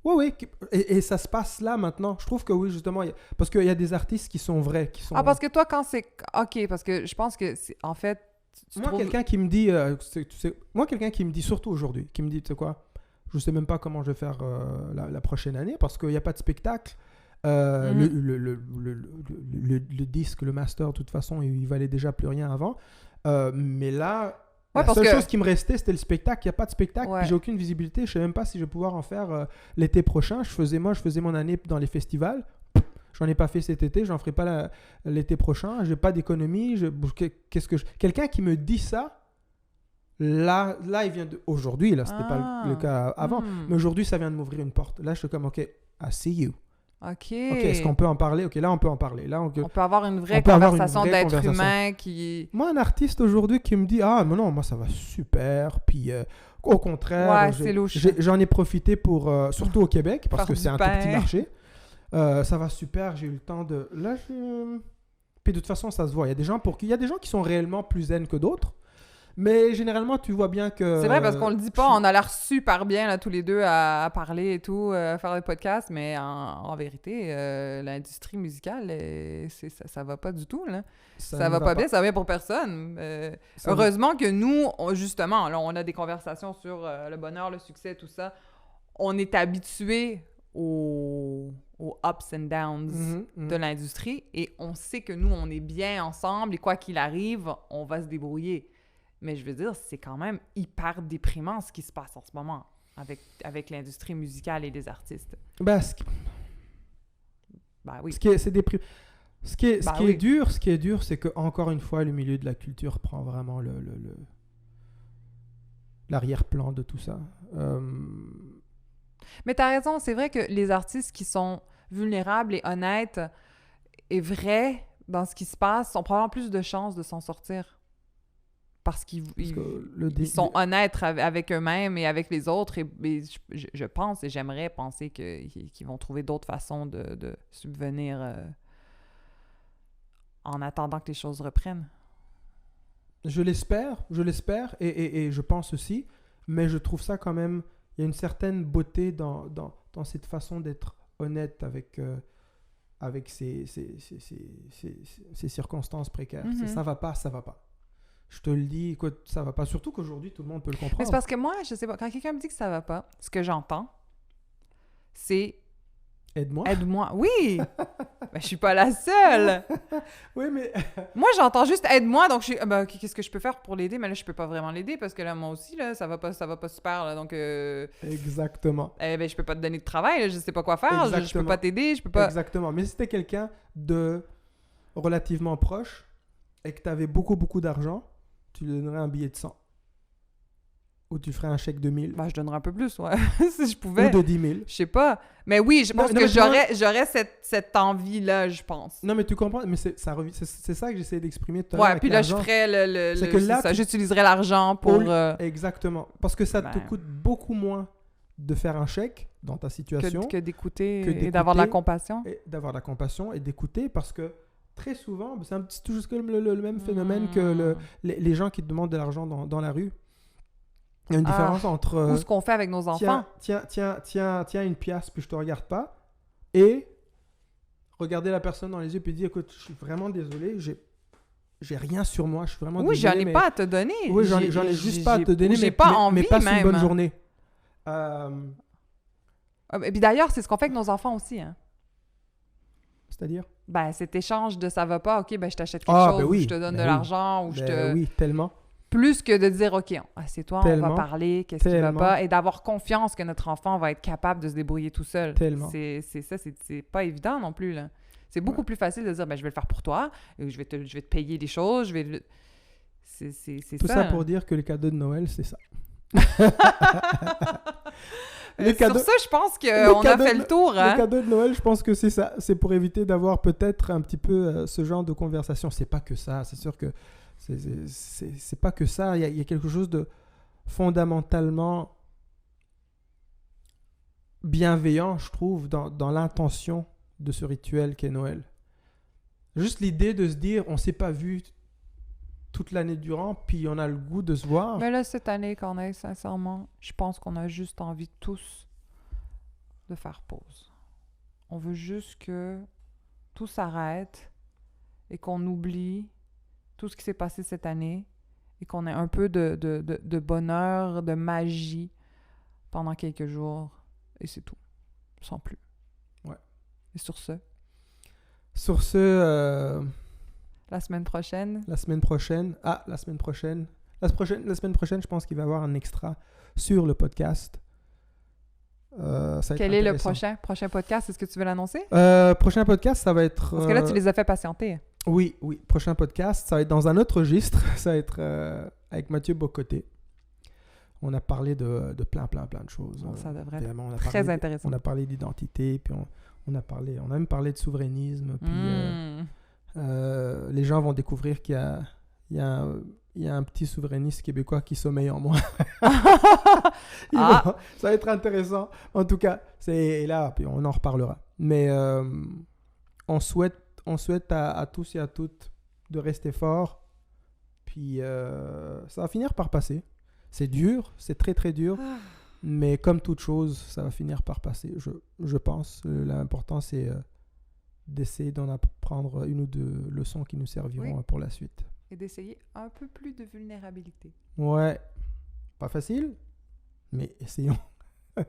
Oui. Et ça se passe là maintenant. Je trouve que oui, justement, parce qu'il y a des artistes qui sont vrais, qui sont. Ah, parce que toi, quand c'est. Ok, parce que je pense que, en fait. Moi, quelqu'un qui me dit, moi, quelqu'un qui me dit, surtout aujourd'hui, qui me dit, tu sais quoi, je sais même pas comment je vais faire la prochaine année parce qu'il n'y a pas de spectacle. Le disque, le master, de toute façon, il valait déjà plus rien avant. Mais là, la seule chose qui me restait, c'était le spectacle. Il n'y a pas de spectacle, puis j'ai aucune visibilité. Je ne sais même pas si je vais pouvoir en faire l'été prochain. Je faisais mon année dans les festivals. J'en ai pas fait cet été, j'en ferai pas l'été prochain. J'ai pas d'économie. Quelqu'un qui me dit ça, là, il vient de aujourd'hui. Là, c'était pas le cas avant, mais aujourd'hui, ça vient de m'ouvrir une porte. Là, je suis comme, ok, I see you. Ok, est-ce qu'on peut en parler? Ok, là, on peut en parler. Là, on peut avoir une vraie conversation d'être humain qui... Moi, un artiste aujourd'hui qui me dit « Ah, mais non, moi, ça va super. » Puis, au contraire, j'en ai profité pour... surtout au Québec, parce que c'est un tout petit marché. Ça va super, j'ai eu le temps de... Là, puis, de toute façon, ça se voit. Il y a des gens qui sont réellement plus zen que d'autres. Mais généralement, tu vois bien que... C'est vrai, parce qu'on le dit pas, on a l'air super bien, là, tous les deux, à parler et tout, à faire des podcasts, mais en vérité, l'industrie musicale, ça va pas du tout, là. Ça va pas bien, ça va bien pour personne. Heureusement que nous, justement, là, on a des conversations sur le bonheur, le succès, tout ça. On est habitués aux ups and downs de l'industrie, et on sait que nous, on est bien ensemble, et quoi qu'il arrive, on va se débrouiller. Mais je veux dire, c'est quand même hyper déprimant ce qui se passe en ce moment avec l'industrie musicale et les artistes. Ben oui. Ce qui est dur, c'est que encore une fois, le milieu de la culture prend vraiment l'arrière-plan de tout ça. Mais t'as raison, c'est vrai que les artistes qui sont vulnérables et honnêtes et vrais dans ce qui se passe ont probablement plus de chances de s'en sortir. Parce qu'ils sont honnêtes avec eux-mêmes et avec les autres. Et je pense et j'aimerais penser qu'ils vont trouver d'autres façons de subvenir en attendant que les choses reprennent. Je l'espère et je pense aussi, mais je trouve ça quand même, il y a une certaine beauté dans cette façon d'être honnête avec ces circonstances précaires. Ça va pas. Je te le dis, écoute, ça va pas. Surtout qu'aujourd'hui, tout le monde peut le comprendre. Mais c'est parce que moi, je sais pas, quand quelqu'un me dit que ça va pas, ce que j'entends, c'est... Aide-moi. Aide-moi. Oui! Mais je suis pas la seule! Oui, mais... moi, j'entends juste aide-moi, donc je suis... qu'est-ce que je peux faire pour l'aider? Mais là, je peux pas vraiment l'aider parce que là, moi aussi, là, ça va pas super, là, donc... Exactement. Je peux pas te donner de travail, là, je sais pas quoi faire, je peux pas t'aider, je peux pas... Exactement. Mais si c'était quelqu'un de relativement proche et que tu avais beaucoup, beaucoup d'argent, tu lui donnerais un billet de 100. Ou tu ferais un chèque de 1000 Ben, je donnerais un peu plus, ouais, si je pouvais. ou de 10 000. Je sais pas. Mais oui, je pense non, que mais tu vois- j'aurais cette envie-là, je pense. Non, mais tu comprends, mais c'est ça que j'essayais d'exprimer tout à l'heure. Ouais, avec puis là, je l'argent. ferais C'est que là, ça, tu- j'utiliserais l'argent pour... Exactement. Parce que ça te Ben. coûte beaucoup moins de faire un chèque dans ta situation que d'écouter que et d'avoir de la d'écouter. compassion. et d'avoir de la compassion et d'écouter parce que très souvent, c'est un petit toujours comme le même phénomène que les gens qui te demandent de l'argent dans la rue. Il y a une différence entre Ou ce qu'on fait avec nos enfants. tiens une pièce puis je te regarde pas et regarder la personne dans les yeux puis dire écoute, je suis vraiment désolé, j'ai rien sur moi, je suis vraiment Oui, désolé. j'en ai pas à te donner. Oui, j'en ai juste pas à te donner, j'ai mais pas envie mais passe même. une bonne journée. Et puis d'ailleurs, c'est ce qu'on fait avec nos enfants aussi. Hein. C'est-à-dire Ben, cet échange de ça va pas, ok, ben je t'achète quelque chose, ben ou oui, je te donne ben de oui. l'argent, ou je te... Oui, tellement. Plus que de dire, ok, assieds-toi, on va Tellement. parler, qu'est-ce qui va Tellement. pas, et d'avoir confiance que notre enfant va être capable de se débrouiller tout seul. Tellement. C'est ça, c'est pas évident non plus, là. C'est beaucoup plus facile de dire, ben je vais le faire pour toi, et je vais te payer des choses, je vais... C'est Tout ça. ça pour dire que les cadeaux de Noël, c'est ça. Sur ça, je pense qu'on a fait le tour. Le Hein? cadeau de Noël, je pense que c'est ça. C'est pour éviter d'avoir peut-être un petit peu ce genre de conversation. C'est pas que ça. C'est sûr que c'est pas que ça. Il y a quelque chose de fondamentalement bienveillant, je trouve, dans l'intention de ce rituel qu'est Noël. Juste l'idée de se dire, on s'est pas vu toute l'année durant, puis on a le goût de se voir. Mais là, cette année, Corneille, sincèrement, je pense qu'on a juste envie tous de faire pause. On veut juste que tout s'arrête et qu'on oublie tout ce qui s'est passé cette année et qu'on ait un peu de bonheur, de magie pendant quelques jours. Et c'est tout. Sans plus. Ouais. Et sur ce, la semaine prochaine. La semaine prochaine, je pense qu'il va y avoir un extra sur le podcast. Ça va être Quel est le intéressant. prochain podcast? Est-ce que tu veux l'annoncer? Prochain podcast, ça va être... Parce que là, tu les as fait patienter. Oui. Prochain podcast, ça va être dans un autre registre. Ça va être avec Mathieu Bocoté. On a parlé de plein de choses. Ça devrait être Évidemment, très intéressant. On a parlé d'identité, puis on a même parlé de souverainisme. Puis les gens vont découvrir qu'il y a un petit souverainiste québécois qui sommeille en moi. Ça va être intéressant. En tout cas, c'est là, puis on en reparlera. Mais on souhaite à tous et à toutes de rester forts. Puis ça va finir par passer. C'est dur, c'est très très dur. Mais comme toute chose, ça va finir par passer, je pense. L'important, c'est d'essayer d'en apprendre une ou deux leçons qui nous serviront pour la suite. Et d'essayer un peu plus de vulnérabilité. Ouais. Pas facile, mais essayons. Peace.